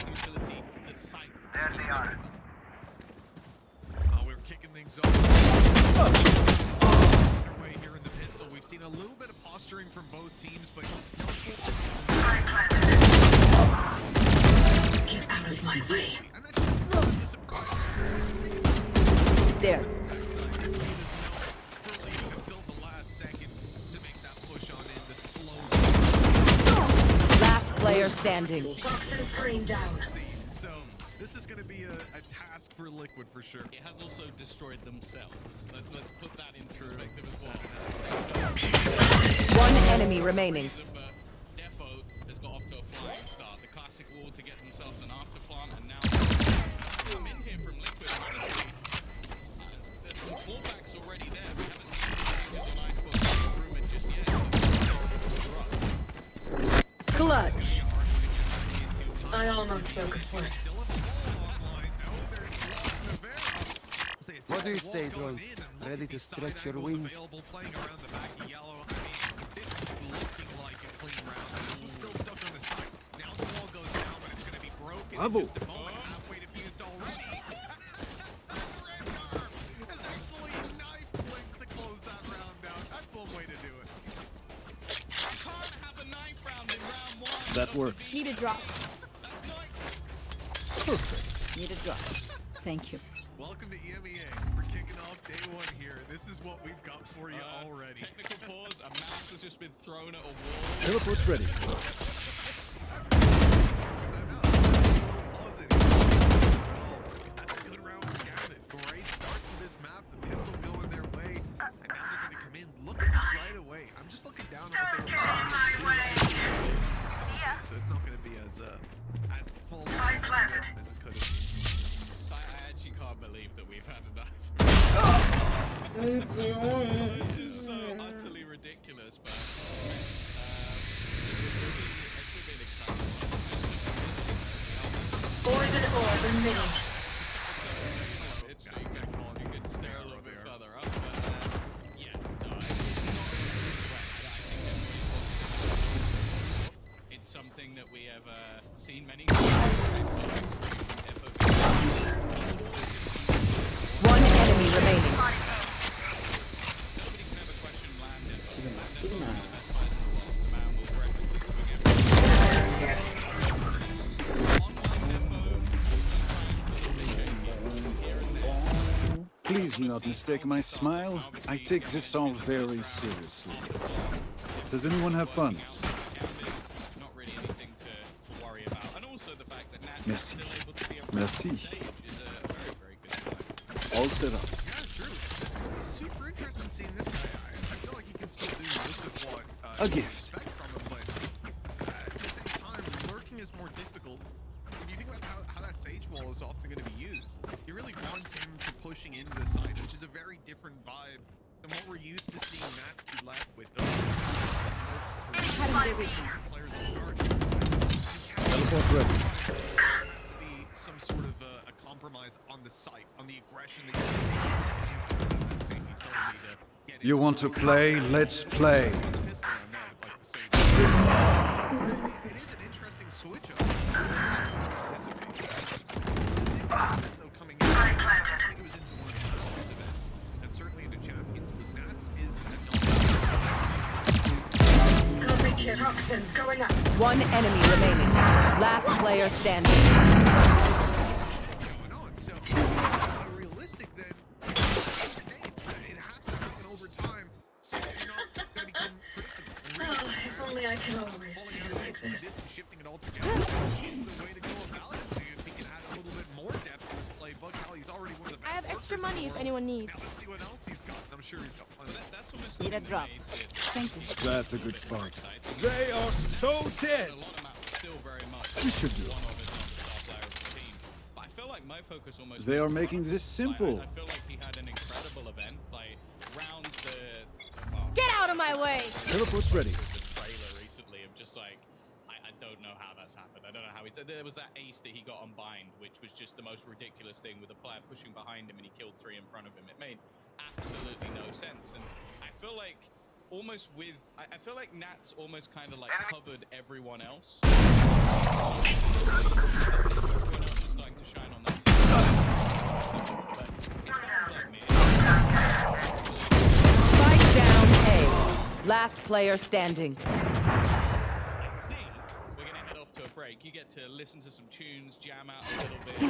Speaker 5: utility that Cypher.
Speaker 14: There they are. We're kicking things off. Underway here in the pistol. We've seen a little bit of posturing from both teams, but
Speaker 13: Get out of my way.
Speaker 14: and that's
Speaker 8: There.
Speaker 14: until the last second to make that push on in the slow
Speaker 8: Last player standing.
Speaker 13: Toxin screen down.
Speaker 14: scene. So this is going to be a task for Liquid for sure.
Speaker 5: It has also destroyed themselves. Let's put that in perspective as well.
Speaker 8: One enemy remaining.
Speaker 5: But Defo has got off to a flying start. The classic wall to get themselves an afterplant, and now come in here from Liquid. Honestly, the fallback's already there. We haven't seen the nice book rumored just yet.
Speaker 8: Clutch.
Speaker 13: I almost broke a sweat.
Speaker 6: What do you say, drone? Ready to stretch your wings?
Speaker 14: Playing around the back of yellow. I mean, this is looking like a clean round. This was still stuck on the side. Now the wall goes down, but it's going to be broken.
Speaker 11: Bravo.
Speaker 14: Just a moment, halfway defused already. Red arm has actually knife blinked to close that round out. That's one way to do it.
Speaker 5: You can't have a knife round in round 1.
Speaker 11: That works.
Speaker 4: Need a drop.
Speaker 5: That's not
Speaker 11: Perfect.
Speaker 4: Need a drop. Thank you.
Speaker 14: Welcome to EMEA. We're kicking off day 1 here. This is what we've got for you already.
Speaker 5: technical pause. A mouse has just been thrown at a wall.
Speaker 11: Teleport's ready.
Speaker 14: That's a good round for Gambit. Great start to this map. The pistol going their way. And now they're going to come in. Look at this right away. I'm just looking down at what they're so it's not going to be as full as it could have.
Speaker 5: I actually can't believe that we've had enough.
Speaker 7: It's
Speaker 5: This is so utterly ridiculous, but it's been exciting.
Speaker 13: Poison orb emitting.
Speaker 5: It's you can stare a little bit further up, but yeah, no, it's something that we have seen many times.
Speaker 8: One enemy remaining.
Speaker 5: Nobody can ever question Landon.
Speaker 7: Sigma.
Speaker 5: The man will aggressively swing
Speaker 11: Please do not mistake my smile. I take this all very seriously. Does anyone have funds?
Speaker 5: not really anything to worry about. And also the fact that Nat's
Speaker 11: Merci.
Speaker 5: still able to be a
Speaker 11: Merci.
Speaker 5: stage is a very, very good sign.
Speaker 11: All set up.
Speaker 14: Yeah, true. It's super interesting seeing this guy. I feel like he can still do most of what
Speaker 11: A
Speaker 14: you
Speaker 11: gift.
Speaker 14: expect from him, but at the same time, lurking is more difficult. When you think about how that sage wall is often going to be used, you really want him to pushing into the side, which is a very different vibe than what we're used to seeing Matt be left with. Those players on guard.
Speaker 11: Teleport ready.
Speaker 14: There has to be some sort of a compromise on the site, on the aggression that you're doing. That same utility to get
Speaker 11: You
Speaker 14: in.
Speaker 11: want to play? Let's play.
Speaker 14: Pistol on that, like the sage. It is an interesting switch up. Though coming in, I think it was into one of those events, and certainly into Champions, was Nats is
Speaker 13: Copy kit. Toxins going up.
Speaker 8: One enemy remaining. Last player standing.
Speaker 14: going on. So, realistic then, it has to happen over time, so you're not going to become predictable.
Speaker 13: Oh, if only I could always feel like this.
Speaker 14: Shifting it all together is the way to go about it. So if he can add a little bit more depth to his playbook, hell, he's already one of the best.
Speaker 12: I have extra
Speaker 14: workers in
Speaker 12: money
Speaker 14: the
Speaker 12: if
Speaker 14: world.
Speaker 12: anyone needs.
Speaker 14: Now let's see what else he's got. I'm sure he's got plenty.
Speaker 5: That's almost
Speaker 4: Need a
Speaker 5: something
Speaker 4: drop.
Speaker 5: that made it
Speaker 4: Thank you.
Speaker 11: That's a good spot.
Speaker 5: exciting.
Speaker 11: They are so dead.
Speaker 5: A lot of Matt was still very much
Speaker 11: We should do
Speaker 5: one of his star player of the team. But I feel like my focus almost.
Speaker 11: They are making this
Speaker 5: Like,
Speaker 11: simple.
Speaker 5: I feel like he had an incredible event. Like rounds the. Well,
Speaker 12: Get out of my way!
Speaker 11: Teleport's ready.
Speaker 5: the trailer recently of just like I don't know how that's happened. I don't know how he. There was that ace that he got unbind, which was just the most ridiculous thing with a player pushing behind him and he killed 3 in front of him. It made absolutely no sense, and I feel like almost with I feel like Nats almost kind of like covered everyone else. Everyone else is starting to shine on that. But it sounds like me.
Speaker 8: Spike down A. Last player standing.
Speaker 5: I think we're gonna head off to a break. You get to listen to some tunes, jam out a little bit,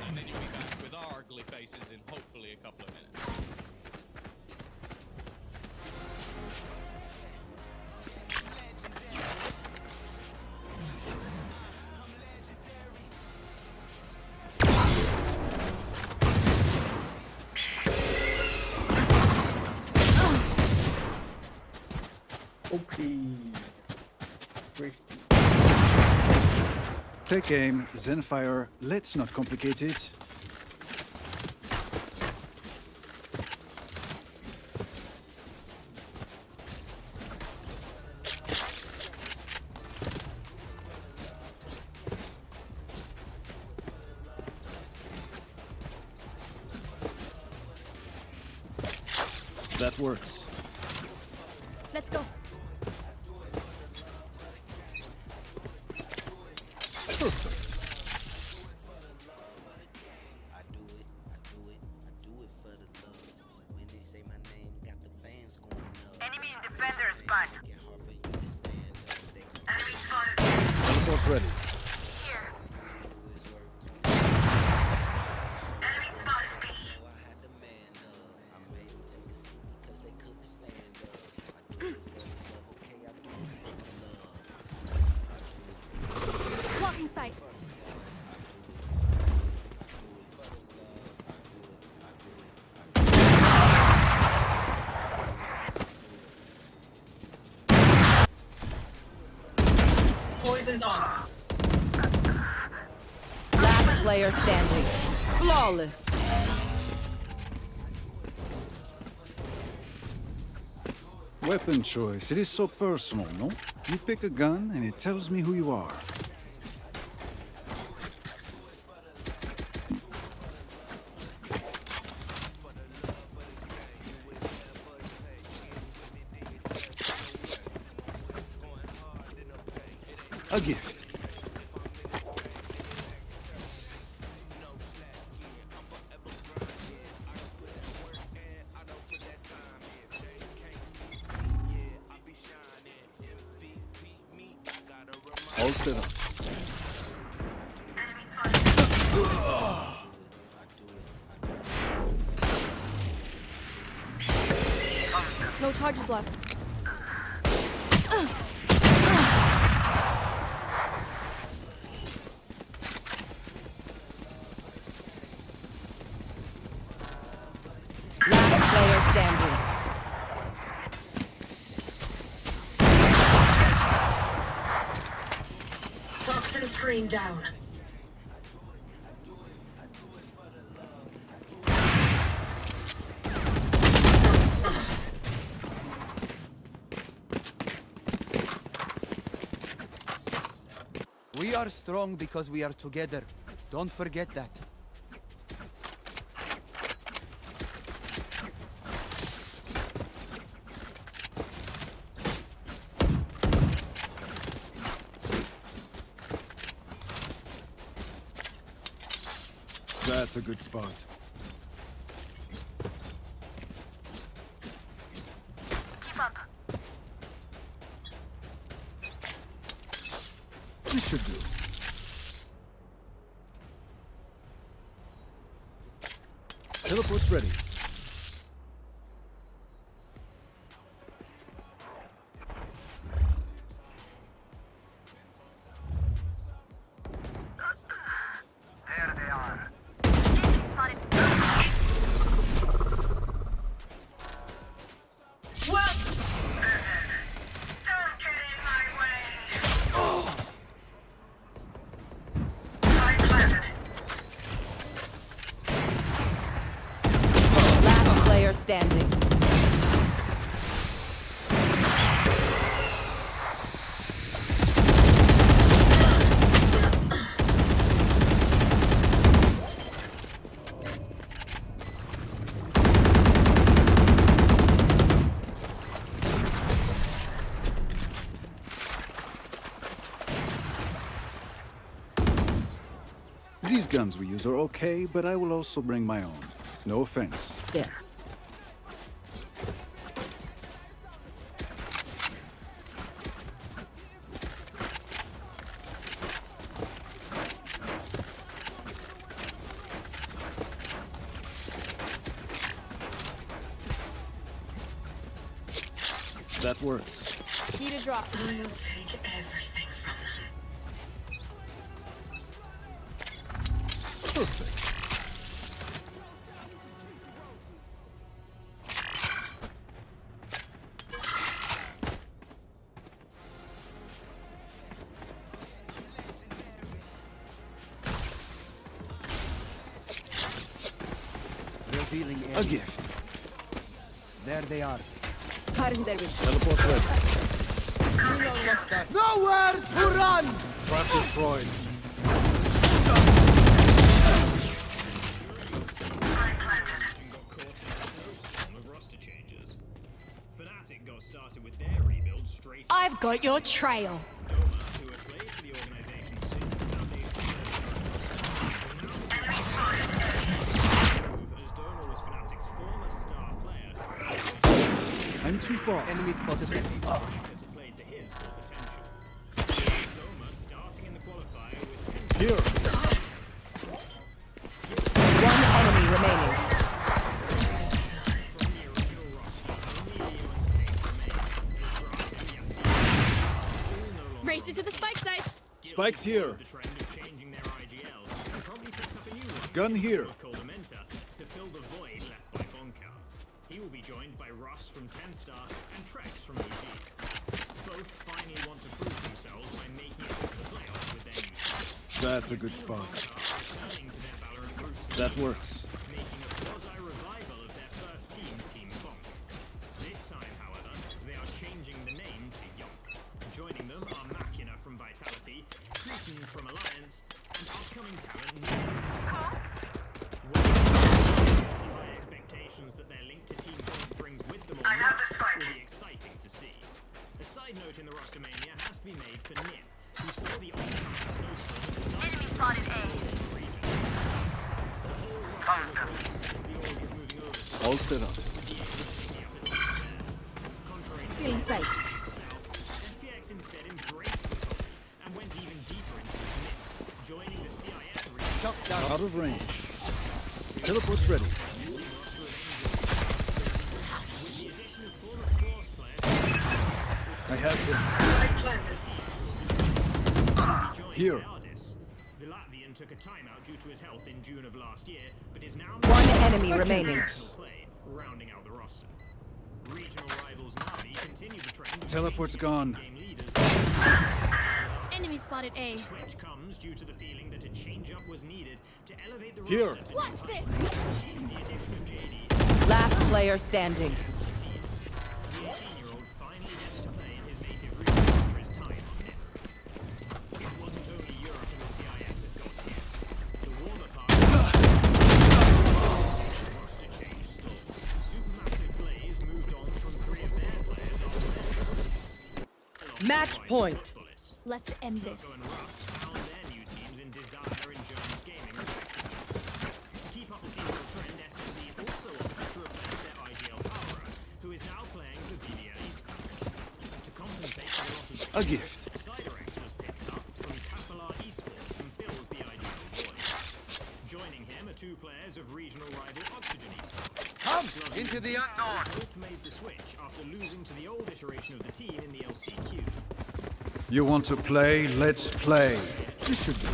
Speaker 5: and then you'll be back with our ugly faces in hopefully a couple of minutes.
Speaker 7: Okay.
Speaker 11: Take aim, then fire. Let's not complicate it. That works.
Speaker 12: Let's go.
Speaker 11: Perfect.
Speaker 15: Enemy in defender spawn. Enemy spotted.
Speaker 11: Teleport ready.
Speaker 15: Here. Enemy spotted B.
Speaker 12: Blocking sight.
Speaker 13: Poison's off.
Speaker 8: Last player standing. Flawless.
Speaker 11: Weapon choice, it is so personal, no? You pick a gun and it tells me who you are. A gift. All set up.
Speaker 12: No charges left.
Speaker 8: Last player standing.
Speaker 13: Toxin screen down.
Speaker 6: We are strong because we are together. Don't forget that.
Speaker 11: That's a good spot.
Speaker 15: Keep up.
Speaker 11: This should do. Teleport's ready.
Speaker 15: There they are.
Speaker 13: Well,
Speaker 15: Don't get in my way.
Speaker 8: Last player standing.
Speaker 11: These guns we use are okay, but I will also bring my own. No offense.
Speaker 8: There.
Speaker 11: That works.
Speaker 12: Need a drop.
Speaker 13: I'll take everything from them.
Speaker 11: Perfect.
Speaker 6: Revealing
Speaker 11: A gift.
Speaker 6: There they are.
Speaker 11: Teleport ready.
Speaker 6: Nowhere to run!
Speaker 11: Trap destroyed.
Speaker 4: I've got your trail.
Speaker 11: I'm too far.
Speaker 6: Enemy spotted.
Speaker 11: Here.
Speaker 8: One enemy remaining.
Speaker 12: Race it to the spike sites.
Speaker 11: Spike's here. Gun here.
Speaker 16: To fill the void left by Bonka. He will be joined by Ross from 10 Star and Trex from EG. Both finally want to prove themselves by making it into the playoffs with their new
Speaker 11: That's a good spot. That works.
Speaker 16: Vitality, Cretan from Alliance, and upcoming talent high expectations that their link to Team Point brings with them or not will be exciting to see. A side note in the roster mania has to be made for Nip, who saw the oncoming snowstorm at the side
Speaker 15: Enemy spotted A.
Speaker 16: region. The whole roster was released as the org is moving over to
Speaker 11: All set up.
Speaker 16: Feeling safe. FPX instead embraced the copy and went even deeper into the mix, joining the CIS region.
Speaker 11: Out of range. Teleport's ready.
Speaker 16: With the addition of former Force players,
Speaker 11: I have them. Here.
Speaker 16: the Latvian took a timeout due to his health in June of last year, but is now
Speaker 8: One enemy remaining.
Speaker 16: play, rounding out the roster. Regional rivals Navi continue the trend of
Speaker 11: Teleport's gone.
Speaker 16: game leaders.
Speaker 4: Enemy spotted A.
Speaker 16: Switch comes due to the feeling that a change-up was needed to elevate the
Speaker 11: Here.
Speaker 16: roster to
Speaker 4: What's this?
Speaker 16: the addition of JD.
Speaker 8: Last player standing.
Speaker 16: The 18-year-old finally gets to play in his native region after his time on NIP. It wasn't only Europe and the CIS that got hit. The warmer part roster change stalled. Supermassive Blaze moved on from 3 of their players after
Speaker 8: Match point.
Speaker 4: Let's end this.
Speaker 16: Turco and Russ found their new teams in Desire and Jones Gaming, respectively. To keep up the seasonal trend, SMD also opted to replace their IGL Power, who is now playing for BBL Esports. To compensate for the loss of
Speaker 11: A gift.
Speaker 16: Cyderex was picked up from Kapalar Esports and fills the IGL void. Joining him are 2 players of regional rival Oxygen Esports.
Speaker 6: Come into the unknown.
Speaker 16: Both made the switch after losing to the old iteration of the team in the LCQ.
Speaker 11: You want to play? Let's play. This should do.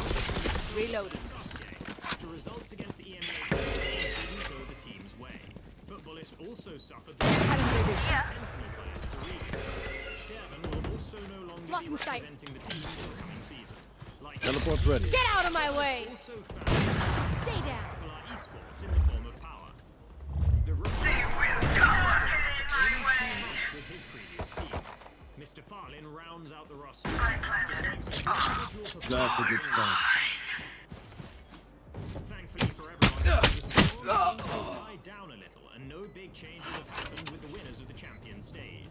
Speaker 4: Reloading.
Speaker 16: After results against the EMEA didn't go the team's way. Footballist also suffered the Sentinel players of the region. Sterben will also no longer
Speaker 4: Lock
Speaker 16: be
Speaker 4: in sight.
Speaker 16: representing the team this coming season. Like
Speaker 11: Teleport's ready.
Speaker 4: Get out of my way!
Speaker 16: also found
Speaker 4: Stay down.
Speaker 16: Kapalar Esports in the form of Power. The rookie only 2 months with his previous team. Mr. Farlin rounds out the roster.
Speaker 11: That's a good start.
Speaker 16: Thankfully for everyone, the score died down a little, and no big changes have happened with the winners of the champion stage.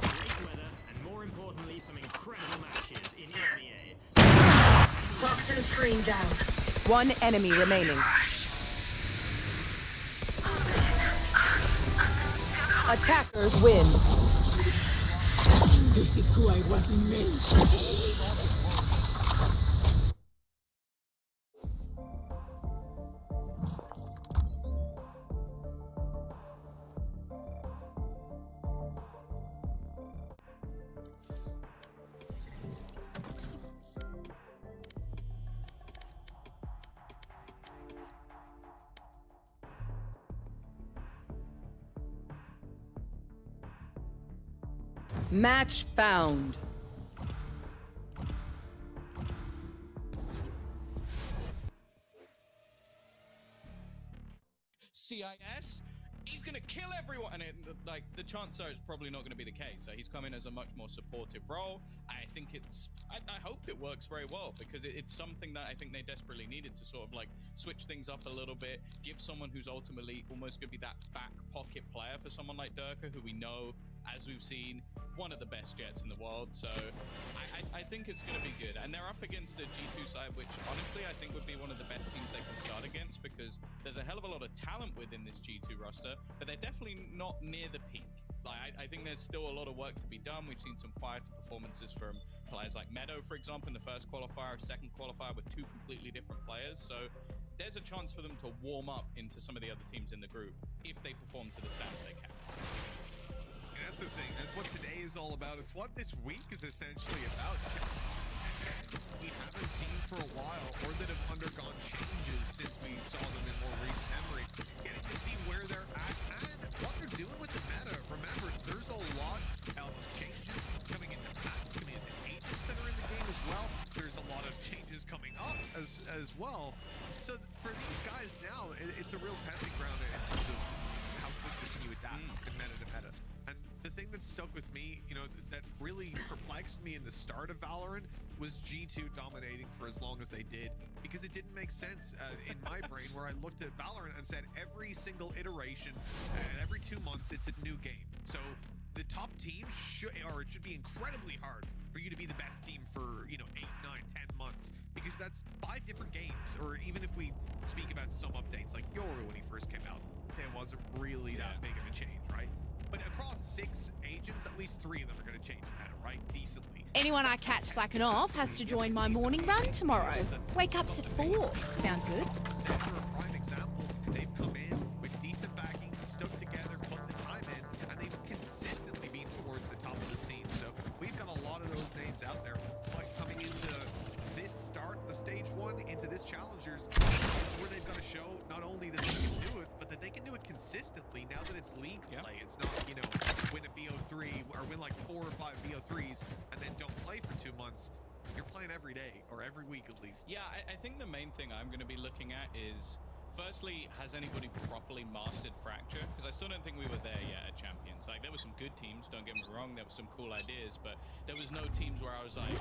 Speaker 16: Great weather, and more importantly, some incredible matches in EMEA.
Speaker 13: Toxin screen down.
Speaker 8: One enemy remaining. Attackers win.
Speaker 15: This is who I was made to be.
Speaker 8: Match found.
Speaker 5: CIS, he's gonna kill everyone, and like the chances are it's probably not gonna be the case. So he's come in as a much more supportive role. I think I hope it works very well, because it's something that I think they desperately needed to sort of like switch things up a little bit, give someone who's ultimately almost gonna be that back pocket player for someone like Durka, who we know, as we've seen, one of the best Jets in the world. So I think it's going to be good. And they're up against a G2 side, which honestly I think would be one of the best teams they can start against, because there's a hell of a lot of talent within this G2 roster, but they're definitely not near the peak. Like, I think there's still a lot of work to be done. We've seen some quieter performances from players like Meadow, for example, in the first qualifier, second qualifier, with 2 completely different players. So there's a chance for them to warm up into some of the other teams in the group if they perform to the standard they can.
Speaker 14: That's the thing. That's what today is all about. It's what this week is essentially about. We haven't seen for a while, or that have undergone changes since we saw them in more recent memory. Getting to see where they're at and what they're doing with the meta. Remember, there's a lot of changes coming into maps, coming into agents that are in the game as well. There's a lot of changes coming up as well. So for these guys now, it's a real testing ground in terms of how quickly can you adapt from meta to meta. And the thing that stuck with me, you know, that really perplexed me in the start of Valorant was G2 dominating for as long as they did, because it didn't make sense in my brain, where I looked at Valorant and said every single iteration and every 2 months it's a new game. So the top team should be incredibly hard for you to be the best team for, you know, 8, 9, 10 months, because that's 5 different games. Or even if we speak about some updates like Yoru when he first came out, it wasn't really that big of a change, right? But across 6 agents, at least 3 of them are going to change the meta, right? Decently.
Speaker 3: Anyone I catch slacking off has to join my morning run tomorrow. Wake up's at 4. Sounds good.
Speaker 14: Center, a prime example. They've come in with decent backing, stuck together, put the time in, and they've consistently been towards the top of the scene. So we've got a lot of those names out there. But coming into this start of stage 1, into this challengers, it's where they've got to show not only that they can do it, but that they can do it consistently. Now that it's league play, it's not, you know, win a BO3 or win like 4 or 5 BO3s and then don't play for 2 months. You're playing every day or every week at least.
Speaker 5: Yeah, I think the main thing I'm going to be looking at is, firstly, has anybody properly mastered Fracture? Because I still don't think we were there yet at Champions. Like, there were some good teams, don't get me wrong, there were some cool ideas, but there was no teams where I was like,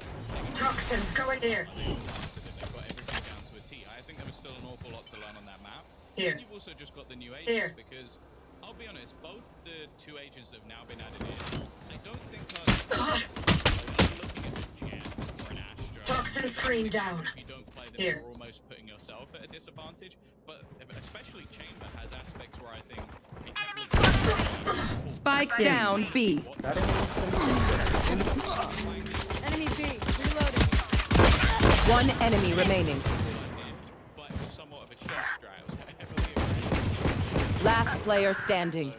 Speaker 13: Toxins going there.
Speaker 5: They mastered it, they got everything down to a T. I think there was still an awful lot to learn on that map.
Speaker 13: Here.
Speaker 5: And you've also just got the new agents, because I'll be honest, both the 2 agents that have now been added in, I don't think are looking at the Jet or an Astra.
Speaker 13: Toxin screen down.
Speaker 5: If you don't play them,
Speaker 13: Here.
Speaker 5: you're almost putting yourself at a disadvantage. But especially Chamber has aspects where I think it
Speaker 8: Spike down B.
Speaker 3: Enemy B. Reloading.
Speaker 8: 1 enemy remaining.
Speaker 5: but it was somewhat of a chess strat. It was heavily
Speaker 8: Last player standing.
Speaker 5: So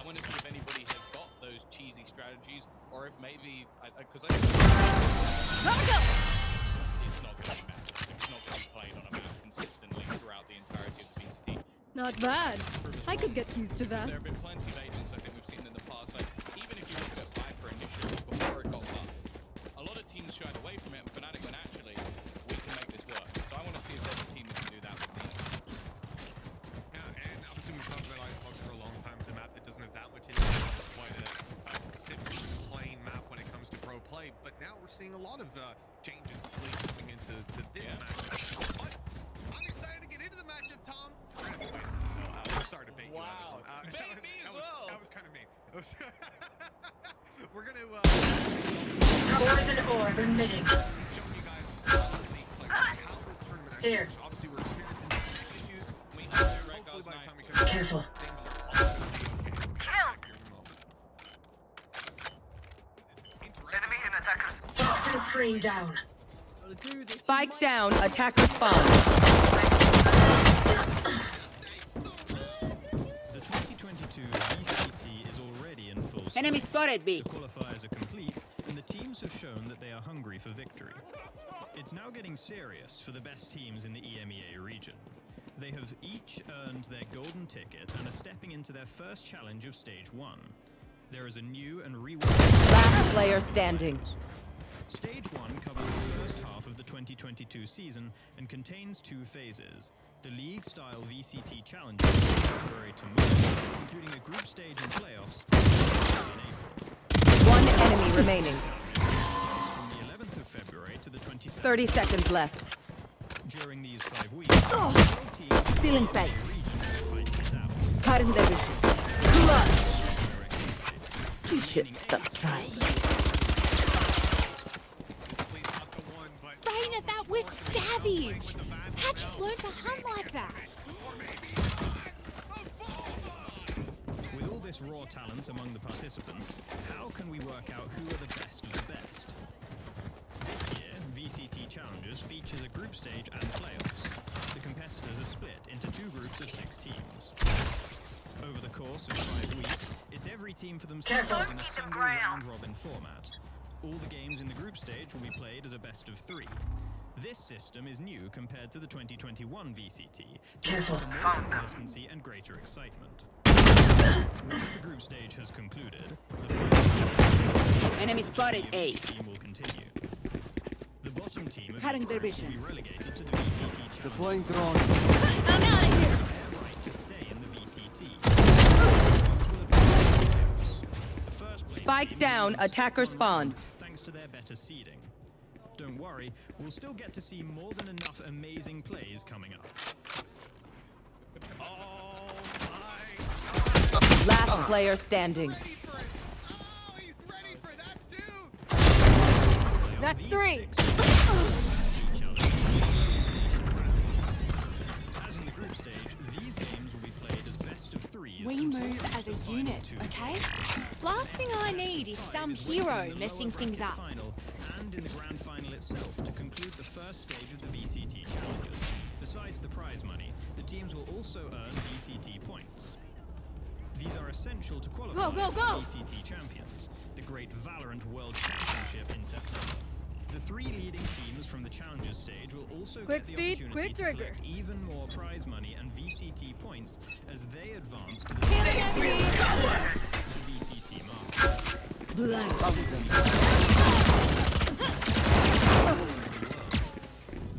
Speaker 5: I want to see if anybody has got those cheesy strategies, or if maybe because it's not going to be matched. It's not going to be played on a map consistently throughout the entirety of the VCT.
Speaker 3: Not bad. I could get used to that.
Speaker 5: There have been plenty of agents I think we've seen in the past. Like, even if you look at Viper initially, before it got buffed, a lot of teams shied away from it, and Fnatic went, actually, we can make this work. So I want to see if there's a team that can do that with these.
Speaker 14: Yeah, and obviously we've talked about Icebox for a long time. It's a map that doesn't have that much in it. It's quite a simple, plain map when it comes to pro play. But now we're seeing a lot of changes, at least coming into this matchup. But I'm excited to get into the matchup, Tom. I'm sorry to bait you.
Speaker 5: Wow. Bait me as well.
Speaker 14: That was kind of mean. We're going to
Speaker 13: Poison orb emitting.
Speaker 14: show you guys how this tournament actually
Speaker 13: Here.
Speaker 14: works. Obviously, we're experiencing some issues. Hopefully by the time we come back,
Speaker 13: Careful.
Speaker 14: things are all going to be okay.
Speaker 15: Enemy and attackers.
Speaker 13: Toxin screen down.
Speaker 8: Spike down. Attacker spawn.
Speaker 16: The 2022 VCT is already in full swing.
Speaker 4: Enemy spotted B.
Speaker 16: The qualifiers are complete, and the teams have shown that they are hungry for victory. It's now getting serious for the best teams in the EMEA region. They have each earned their golden ticket and are stepping into their first challenge of Stage 1. There is a new and reworked...
Speaker 8: Last player standing.
Speaker 16: Stage 1 covers the first half of the 2022 season and contains 2 phases. The League-style VCT challenges from February to March, including a group stage and playoffs in April.
Speaker 8: 1 enemy remaining.
Speaker 16: From the 11th of February to the 27th.
Speaker 8: 30 seconds left.
Speaker 16: During these 5 weeks, both teams
Speaker 4: Still in sight.
Speaker 16: fight this out.
Speaker 4: Cutting their vision. You should stop trying.
Speaker 3: Raina, that was savage. How'd you learn to hunt like that?
Speaker 16: With all this raw talent among the participants, how can we work out who are the best of the best? This year, VCT Challengers features a group stage and playoffs. The competitors are split into 2 groups of 6 teams. Over the course of 5 weeks, it's every team for themselves in a single round-robin format. All the games in the group stage will be played as a best of 3. This system is new compared to the 2021 VCT, to offer more consistency and greater excitement. Once the group stage has concluded, the final
Speaker 4: Enemy spotted A.
Speaker 16: team will continue. The bottom team of
Speaker 4: Cutting
Speaker 16: each
Speaker 4: their
Speaker 16: group
Speaker 4: vision.
Speaker 16: will be relegated to the VCT challenge.
Speaker 6: Deploying drone.
Speaker 3: I'm out of here.
Speaker 16: Their right to stay in the VCT. The first place
Speaker 8: Spike down, attacker spawn.
Speaker 16: Thanks to their better seeding. Don't worry, we'll still get to see more than enough amazing plays coming up.
Speaker 8: Last player standing.
Speaker 3: That's 3.
Speaker 16: As in the group stage, these games will be played as best of 3s.
Speaker 4: We move as a unit, okay? Last thing I need is some hero messing things up.
Speaker 16: Final and in the grand final itself to conclude the first stage of the VCT challenges. Besides the prize money, the teams will also earn VCT points. These are essential to qualify
Speaker 3: Go, go,
Speaker 16: for
Speaker 3: go!
Speaker 16: VCT Champions, the Great Valorant World Championship in September. The 3 leading teams from the Challenges stage will also
Speaker 3: Quick
Speaker 16: get the
Speaker 3: feet,
Speaker 16: opportunity
Speaker 3: quick
Speaker 16: to
Speaker 3: trigger.
Speaker 16: collect even more prize money and VCT points as they advance to the VCT Masters.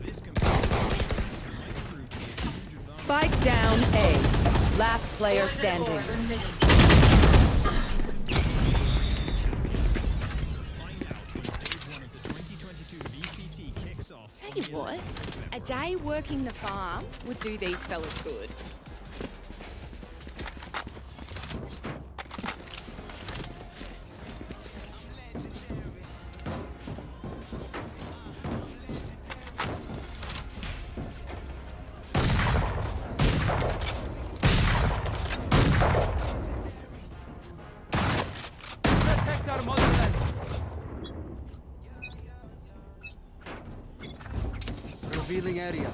Speaker 16: This
Speaker 8: Spike down A. Last player standing.
Speaker 4: Tell you what, a day working the farm would do these fellas good.
Speaker 6: Revealing area.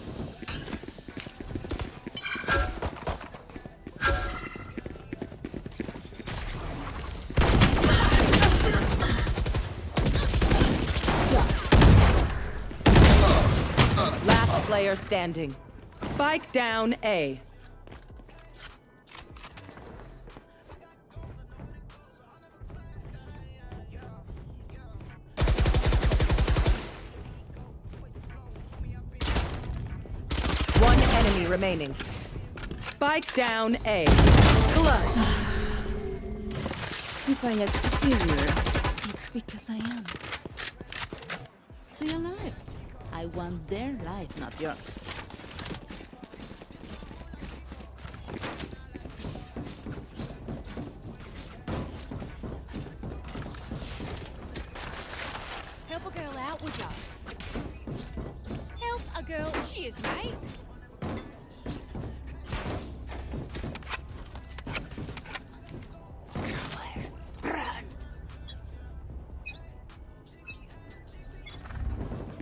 Speaker 8: Last player standing. Spike down A. One enemy remaining. Spike down A. Clutch.
Speaker 4: If I look superior, it's because I am. Stay alive. I want their life, not yours. Help a girl out, would ya? Help a girl. Cheers, mate.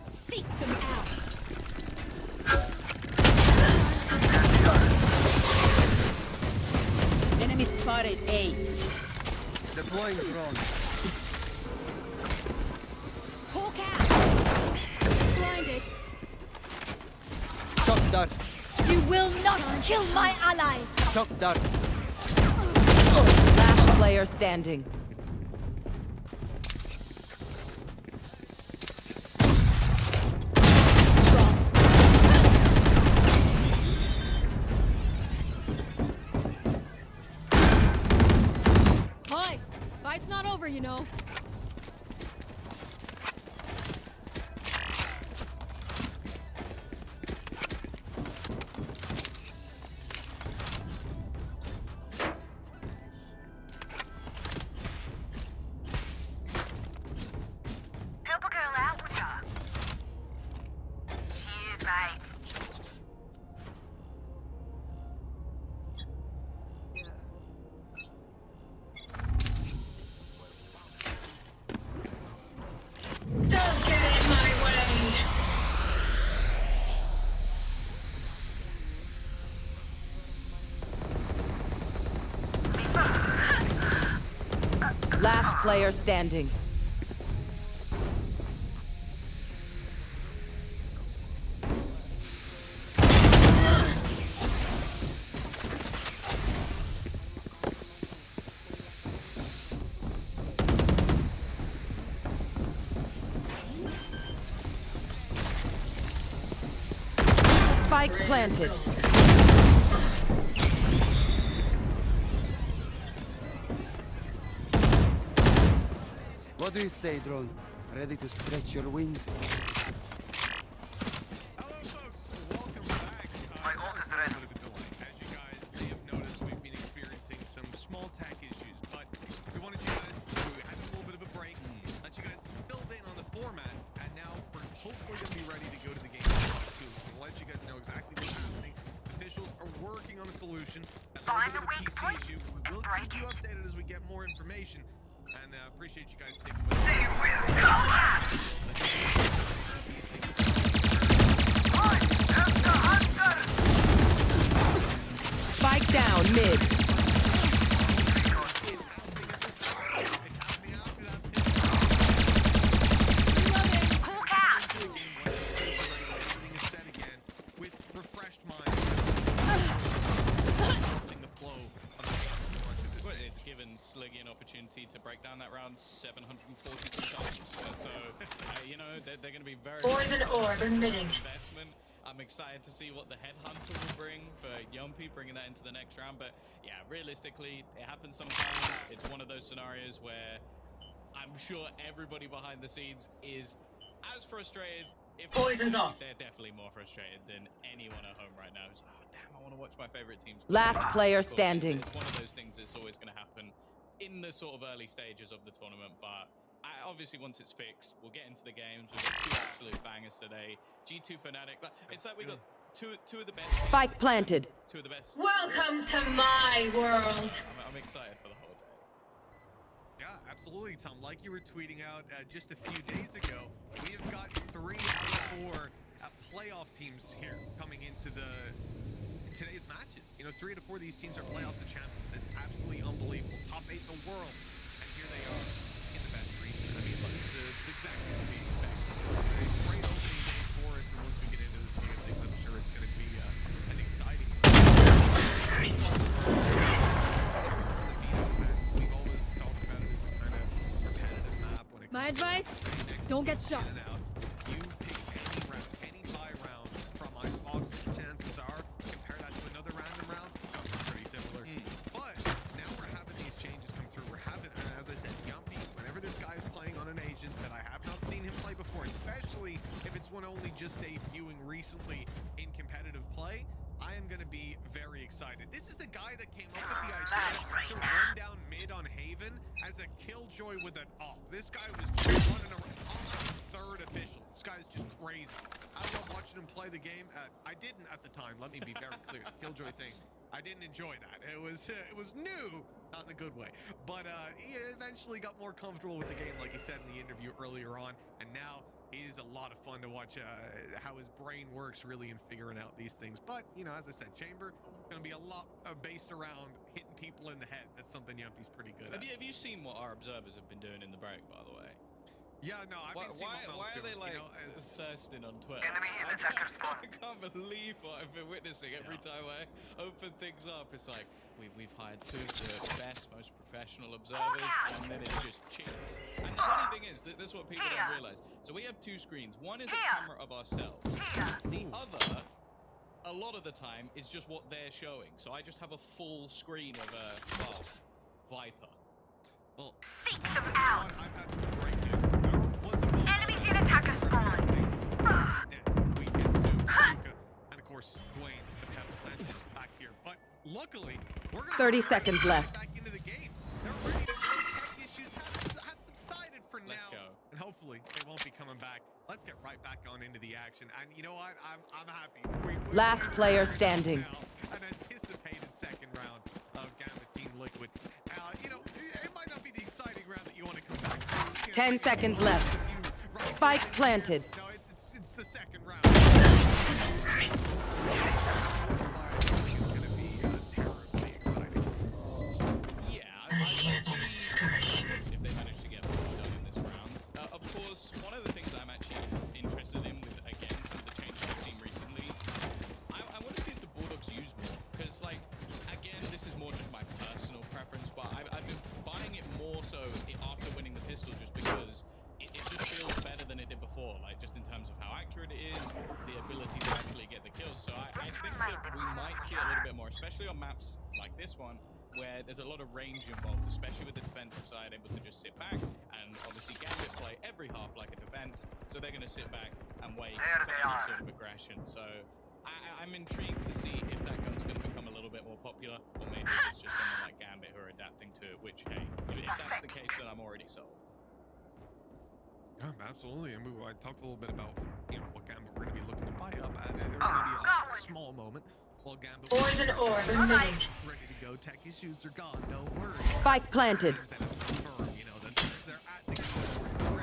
Speaker 4: Seek them out. Enemy spotted A.
Speaker 6: Deploying drone.
Speaker 3: Hawk out. Blinded.
Speaker 6: Shock dart.
Speaker 3: You will not kill my allies.
Speaker 6: Shock dart.
Speaker 8: Last player standing.
Speaker 3: Hi. Fight's not over, you know.
Speaker 13: Help a girl out, would ya? Cheers, mate. Don't get in my way.
Speaker 8: Last player standing. Spike planted.
Speaker 6: What do you say, drone? Ready to stretch your wings?
Speaker 14: Hello, folks. Welcome back. My ult is ready. As you guys may have noticed, we've been experiencing some small tech issues, but we wanted you guys to have a little bit of a break, let you guys build in on the format, and now we're hopefully going to be ready to go to the game too. We'll let you guys know exactly what's happening. Officials are working on a solution.
Speaker 13: Find the weak
Speaker 14: PC
Speaker 13: point
Speaker 14: issue.
Speaker 13: and
Speaker 14: We'll
Speaker 13: break
Speaker 14: keep you
Speaker 13: it.
Speaker 14: updated as we get more information. And appreciate you guys sticking with us.
Speaker 13: They will collapse.
Speaker 8: Spike down mid.
Speaker 14: Everything is set again with refreshed minds. The flow of the
Speaker 5: Well, it's given Sliggy an opportunity to break down that round 742 times. So, you know, they're going to be very...
Speaker 13: Poison orb emitting.
Speaker 5: Investment. I'm excited to see what the Headhunter will bring for Yumpy, bringing that into the next round. But, yeah, realistically, it happens sometimes. It's one of those scenarios where I'm sure everybody behind the scenes is as frustrated. If
Speaker 13: Poison's off.
Speaker 5: They're definitely more frustrated than anyone at home right now. It's, oh, damn, I want to watch my favorite teams.
Speaker 8: Last player
Speaker 5: Of course,
Speaker 8: standing.
Speaker 5: It's one of those things that's always going to happen in the sort of early stages of the tournament, but obviously once it's fixed, we'll get into the games. We've got two absolute bangers today. G2 Fnatic. It's like we got two of the best.
Speaker 8: Spike planted.
Speaker 5: Two of the best.
Speaker 13: Welcome to my world.
Speaker 5: I'm excited for the whole day.
Speaker 14: Yeah, absolutely, Tom. Like you were tweeting out just a few days ago, we have got 3 out of 4 playoff teams here coming into today's matches. You know, 3 out of 4 of these teams are playoffs of champions. It's absolutely unbelievable. Top 8 in the world, and here they are in the best region. I mean, look, it's exactly what we expect. It's a great opening day for us, and once we get into the swing of things, I'm sure it's going to be an exciting. We've always talked about it as a kind of repetitive map when it comes
Speaker 3: My advice, don't get shot.
Speaker 14: in and out. You pick any round, any buy round from Icebox, chances are, compare that to another random round, it's going to be pretty similar. But now we're having these changes come through. We're having, as I said, Yumpy, whenever this guy is playing on an agent that I have not seen him play before, especially if it's one only just debuting recently in competitive play, I am going to be very excited. This is the guy that came up with the idea to run down mid on Haven as a killjoy with an op. This guy was just running around on the 3rd official. This guy's just crazy. I love watching him play the game. I didn't at the time. Let me be very clear. The killjoy thing, I didn't enjoy that. It was new, not in a good way. But he eventually got more comfortable with the game, like he said in the interview earlier on, and now it is a lot of fun to watch how his brain works really in figuring out these things. But, you know, as I said, Chamber going to be a lot based around hitting people in the head. That's something Yumpy's pretty good at.
Speaker 5: Have you seen what our observers have been doing in the break, by the way?
Speaker 14: Yeah, no, I've been seeing what Mel's
Speaker 5: Why are they
Speaker 14: doing,
Speaker 5: like
Speaker 14: you know,
Speaker 5: thirsting on Twitter?
Speaker 13: Enemy in the sector spawn.
Speaker 5: I can't believe what I've been witnessing every time I open things up. It's like we've hired 2 of the best, most professional observers, and then it just cheats. And the funny thing is, this is what people don't realize. So we have 2 screens. One is a camera of ourselves. The other, a lot of the time, is just what they're showing. So I just have a full screen of a Viper. Well,
Speaker 13: out.
Speaker 14: I've got some great news. There was a
Speaker 13: Enemies in attacker spawn.
Speaker 14: We get Sue, Luka, and of course Dwayne, the Pebble Sentinel, back here. But luckily, we're gonna
Speaker 8: 30 seconds left.
Speaker 14: back into the game. They're ready. Those tech issues have subsided for now, and hopefully they won't be coming back. Let's get right back on into the action. And you know what? I'm happy.
Speaker 8: Last player standing.
Speaker 14: An anticipated second round of Gamma Team Liquid. You know, it might not be the exciting round that you want to come back to.
Speaker 8: 10 seconds left. Spike planted.
Speaker 14: No, it's the second round. It's going to be terribly exciting.
Speaker 5: Yeah, I hear them scream. If they manage to get more done in this round. Of course, one of the things I'm actually interested in with, again, some of the changes I've seen recently, I want to see if the Bulldogs use more. Because, like, again, this is more just my personal preference, but I've been buying it more so after winning the pistol just because it just feels better than it did before, like just in terms of how accurate it is, the ability to actually get the kills. So I think that we might see a little bit more, especially on maps like this one, where there's a lot of range involved, especially with the defensive side, able to just sit back and and obviously Gambit play every half like a defense, so they're going to sit back and wait for any sort of aggression. So I'm intrigued to see if that gun's going to become a little bit more popular, or maybe if it's just someone like Gambit who are adapting to it, which, hey, if that's the case, then I'm already sold.
Speaker 14: Absolutely, and I talked a little bit about what Gambit we're going to be looking to buy up. There's going to be a small moment while Gambit
Speaker 13: Poison orb emitting.
Speaker 14: ready to go. Tech issues are gone. Don't worry.
Speaker 8: Spike planted.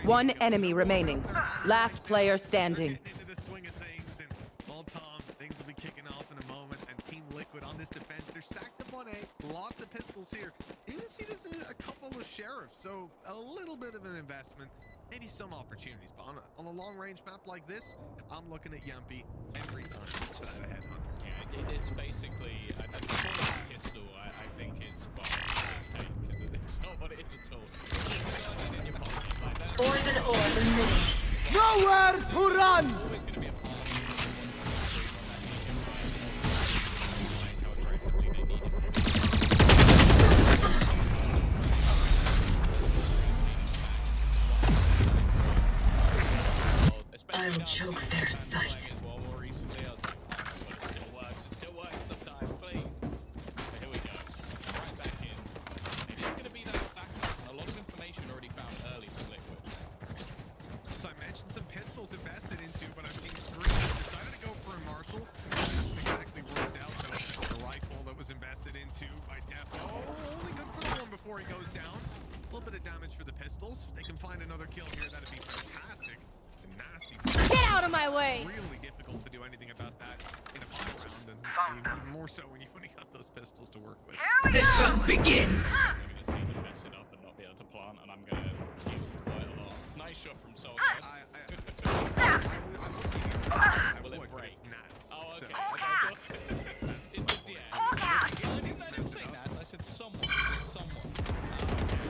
Speaker 8: One enemy remaining. Last player standing.
Speaker 14: Into the swing of things, and well, Tom, things will be kicking off in a moment. And Team Liquid on this defense, they're stacked up on A. Lots of pistols here. You can see there's a couple of sheriffs, so a little bit of an investment. Maybe some opportunities, but on a long-range map like this, I'm looking at Yumpy every time for that headhunter.
Speaker 5: Yeah, it's basically a pistol. I think is what it's take, because it's not what it is at all. It's got it in your pocket like that.
Speaker 13: Poison orb emitting.
Speaker 6: Nowhere to run!
Speaker 5: Always going to be a part of it. How aggressively they need it.
Speaker 13: I will choke their sight.
Speaker 5: More recently, I was like, oh, this one, it still works sometimes, please. But here we go, right back in. It is going to be that stack up, a lot of information already found early from Liquid.
Speaker 14: So I mentioned some pistols invested into, but I've seen Scream decided to go for a Marshall. Hasn't exactly worked out, so the rifle that was invested into by Defo. Only good for the one before he goes down. A little bit of damage for the pistols. If they can find another kill here, that'd be fantastic. Nasty.
Speaker 12: Get out of my way!
Speaker 14: Really difficult to do anything about that in a 5 round, and even more so when you got those pistols to work with.
Speaker 15: The hunt begins!
Speaker 5: I'm going to see them mess it up and not be able to plant, and I'm going to heal quite a lot. Nice shot from Soul, guys.
Speaker 14: I would, but it's Nats.
Speaker 5: Oh, okay.
Speaker 14: So.
Speaker 5: It's yeah. I didn't say Nats. I said someone.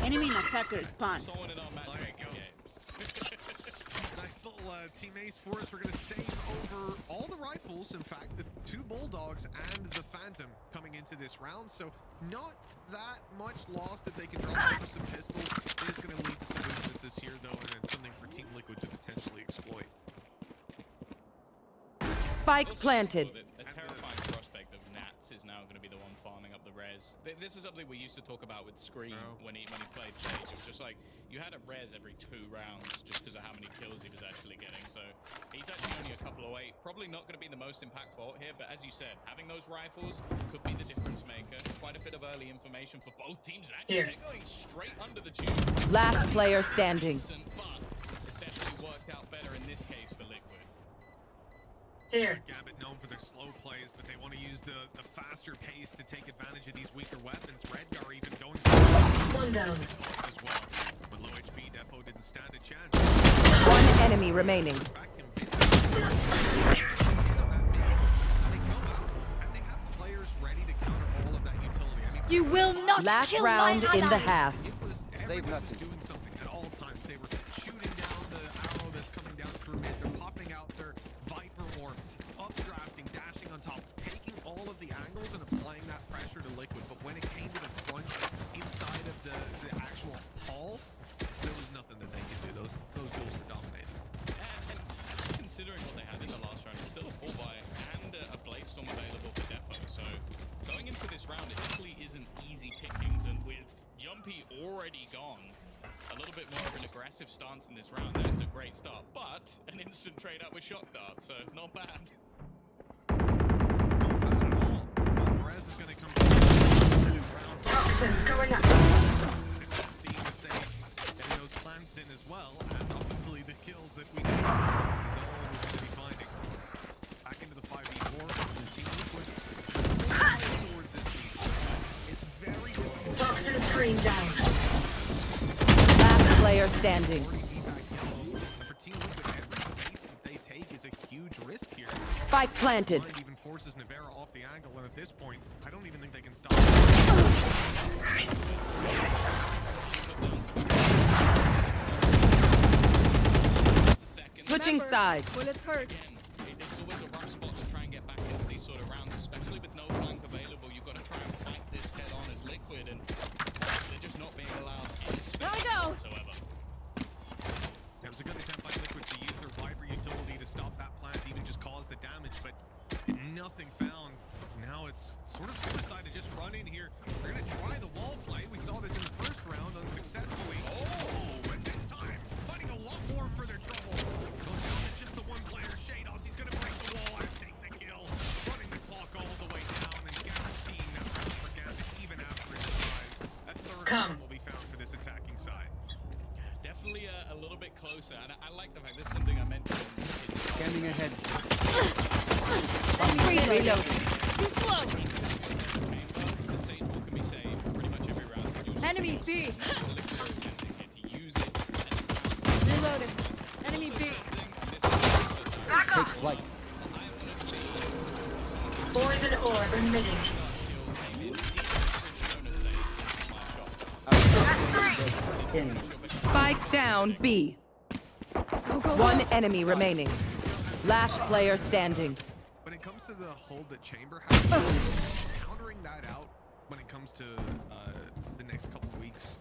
Speaker 4: Enemy attacker spawn.
Speaker 5: Someone in our matchmaking games.
Speaker 14: Nice little team ace for us. We're going to save over all the rifles. In fact, the 2 Bulldogs and the Phantom coming into this round. So not that much lost if they can drop over some pistols. It is going to lead to some weaknesses here, though, and it's something for Team Liquid to potentially exploit.
Speaker 8: Spike planted.
Speaker 5: A terrifying prospect of Nats is now going to be the one farming up the res. This is something we used to talk about with Scream when he played Sage. It was just like, you had a res every 2 rounds just because of how many kills he was actually getting. So he's actually only a couple away. Probably not going to be the most impactful here, but as you said, having those rifles could be the difference maker. Quite a bit of early information for both teams. And actually, they're going straight under the tube.
Speaker 8: Last player standing.
Speaker 5: But it's definitely worked out better in this case for Liquid.
Speaker 13: Here.
Speaker 14: Gambit known for their slow plays, but they want to use the faster pace to take advantage of these weaker weapons. Redgar even going for
Speaker 13: One down.
Speaker 14: as well. With low HP, Defo didn't stand a chance.
Speaker 8: One enemy remaining.
Speaker 14: Back convincing. They go out and they have players ready to counter all of that utility. I mean,
Speaker 12: You will not
Speaker 8: Last
Speaker 12: kill
Speaker 8: round
Speaker 12: my
Speaker 8: in the
Speaker 12: ally.
Speaker 8: half.
Speaker 14: it was everyone was doing something at all times. They were shooting down the arrow that's coming down through mid. They're popping out their Viper War, updrafting, dashing on top, taking all of the angles and applying that pressure to Liquid. But when it came to the crunch inside of the actual hall, there was nothing that they could do. Those duels were dominated.
Speaker 5: And considering what they had in the last round, it's still a full buy and a Blade Storm available for Defo. So going into this round, it definitely isn't easy pickings. And with Yumpy already gone, a little bit more of an aggressive stance in this round. That is a great start, but an instant trade up with Shock Dart, so not bad.
Speaker 14: Not bad at all. Perez is going to come round.
Speaker 13: Toxins going up.
Speaker 14: Being the same, getting those plants in as well, as obviously the kills that we need is all we're going to be finding. Back into the 5v4 from Team Liquid. Towards this piece. It's very difficult.
Speaker 13: Toxin screen down.
Speaker 8: Last player standing.
Speaker 14: For Team Liquid, every base that they take is a huge risk here.
Speaker 8: Spike planted.
Speaker 14: Mind even forces Navera off the angle, and at this point, I don't even think they can stop.
Speaker 8: Switching sides.
Speaker 12: Bullets hurt.
Speaker 5: Again, it's always a rough spot to try and get back into these sort of rounds, especially with no flank available. You've got to try and fight this head on as Liquid, and they're just not being allowed any space whatsoever.
Speaker 14: was a good attempt by Liquid to use their Viper utility to stop that plant, even just cause the damage, but nothing found. Now it's sort of suicide to just run in here. They're gonna try the wall play. We saw this in the first round unsuccessfully. Oh, and this time fighting a lot more for their trouble. Goes down to just the one player, Shados. He's gonna break the wall and take the kill. Running the clock all the way down and guaranteeing that round for Gambit even after his demise. A third round will be found for this attacking side.
Speaker 5: Definitely a little bit closer, and I like the fact this is something I mentioned.
Speaker 6: Scanning ahead.
Speaker 8: Reload.
Speaker 3: Too slow.
Speaker 5: The Sage Wall can be saved pretty much every round.
Speaker 3: Enemy B.
Speaker 5: To use it.
Speaker 3: Reloading. Enemy B.
Speaker 6: Take flight.
Speaker 13: Poison orb emitting.
Speaker 8: Spike down B. One enemy remaining. Last player standing.
Speaker 14: When it comes to the hold that Chamber has, countering that out when it comes to the next couple of weeks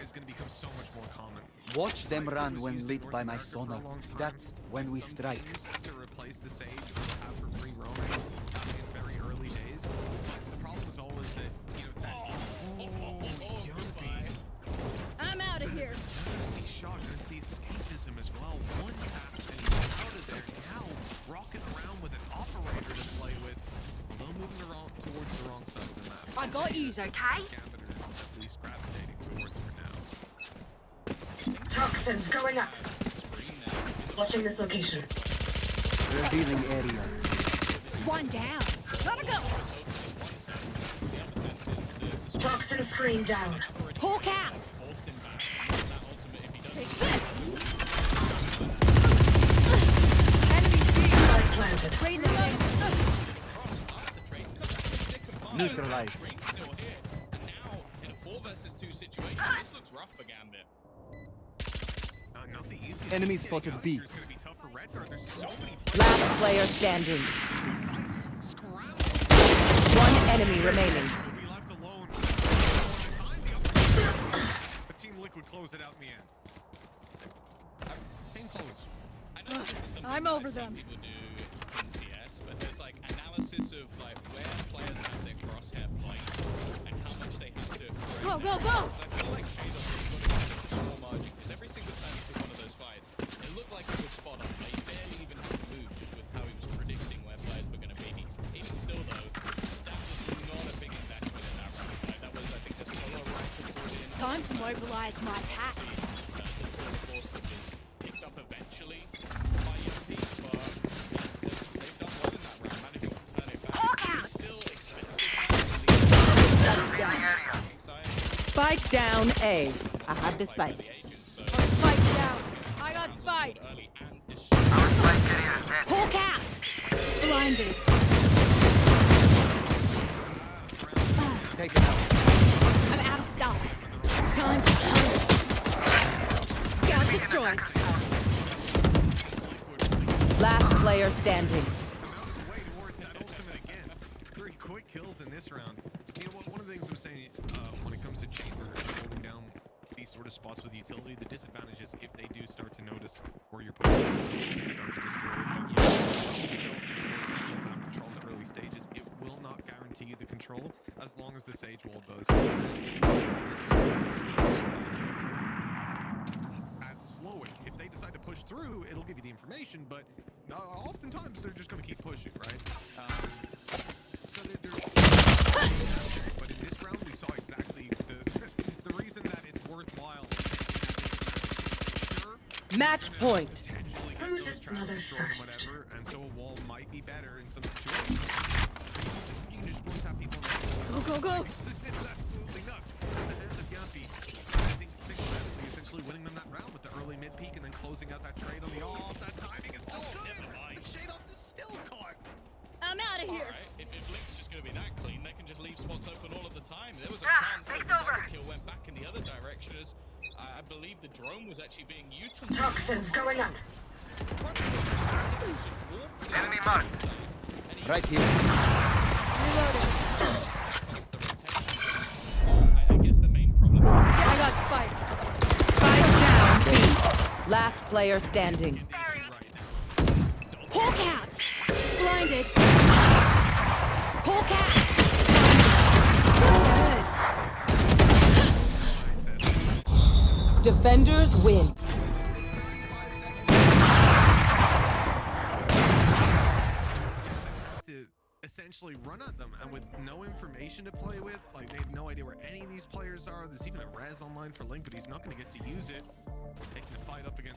Speaker 14: is going to become so much more common.
Speaker 6: Watch them run when lit by my sonar. That's when we strike.
Speaker 14: To replace the Sage we have for free roaming in very early days. The problem is always that, you know,
Speaker 3: I'm out of here.
Speaker 14: it's the shot and it's the escapism as well. One tap and he's out of there. Now rocking around with an operator to play with, although moving towards the wrong side of the map.
Speaker 3: I got yous, okay?
Speaker 14: Gambit are at least gravitating towards for now.
Speaker 13: Toxins going up. Watching this location.
Speaker 6: Revealing area.
Speaker 3: One down. Gotta go.
Speaker 13: Toxin screen down.
Speaker 3: Hawk out. Take this. Enemy B.
Speaker 13: Spike planted.
Speaker 3: Reloading.
Speaker 6: Neutralized.
Speaker 5: Still here, and now in a 4 versus 2 situation, this looks rough for Gambit.
Speaker 14: Not the easiest.
Speaker 6: Enemy spotted B.
Speaker 14: It's going to be tough for Red Guard. There's so many
Speaker 8: Last player standing.
Speaker 14: scrambles.
Speaker 8: One enemy remaining.
Speaker 14: Will be left alone. But Team Liquid closed it out in the end. Came close.
Speaker 5: I know this is something
Speaker 3: I'm
Speaker 5: that,
Speaker 3: over
Speaker 5: like, some
Speaker 3: them.
Speaker 5: people do in CS, but there's like analysis of like where players have their crosshair points and how much they have to.
Speaker 3: Go, go, go.
Speaker 5: I feel like Shadows has got a more margin because every single time he took one of those fights, it looked like he was spot on. Like, he barely even had to move just with how he was predicting where players were going to be. Even still though, that was not a big investment in that round. Like, that was, I think, a solo right to put in.
Speaker 3: Time to mobilize my pack.
Speaker 5: Picked up eventually by EMP, but they've done well in that round, managing to turn it back. It's still expensive.
Speaker 8: Spike down A. I have the spike.
Speaker 3: Spike down. I got spike. Hawk out. Blinded.
Speaker 6: Take it out.
Speaker 3: I'm out of stuff. Time to hunt. Scout destroyed.
Speaker 8: Last player standing.
Speaker 14: Way towards that ultimate again. 3 quick kills in this round. You know what? One of the things I'm saying when it comes to Chamber and holding down these sort of spots with utility, the disadvantage is if they do start to notice where you're putting your utility, they start to destroy it. Map control in the early stages, it will not guarantee you the control as long as the Sage Wall does. As slowing. If they decide to push through, it'll give you the information, but oftentimes they're just going to keep pushing, right? So but in this round, we saw exactly the reason that it's worthwhile. Sure,
Speaker 8: Match point.
Speaker 13: Who to smother first?
Speaker 14: whatever, and so a wall might be better in some situations. You can just one tap people.
Speaker 3: Go, go, go.
Speaker 14: It's absolutely nuts. In the hands of Yampi, I think single-handedly essentially winning them that round with the early mid-peak and then closing out that trade on the off. That timing is so good. But Shados is still caught.
Speaker 3: I'm out of here.
Speaker 5: Alright, if Link's just going to be that clean, they can just leave spots open all of the time. There was a chance that the double kill went back in the other direction as I believe the drone was actually being utilized.
Speaker 13: Toxins going up.
Speaker 5: Enemy marked.
Speaker 6: Right here.
Speaker 3: Reloading.
Speaker 5: I guess the main problem is
Speaker 3: I got spike.
Speaker 8: Spike down B. Last player standing.
Speaker 3: Hawk out! Blinded. Hawk out!
Speaker 8: Defenders win.
Speaker 14: To essentially run at them, and with no information to play with, like they have no idea where any of these players are. There's even a res online for Link, but he's not going to get to use it. Taking the fight up against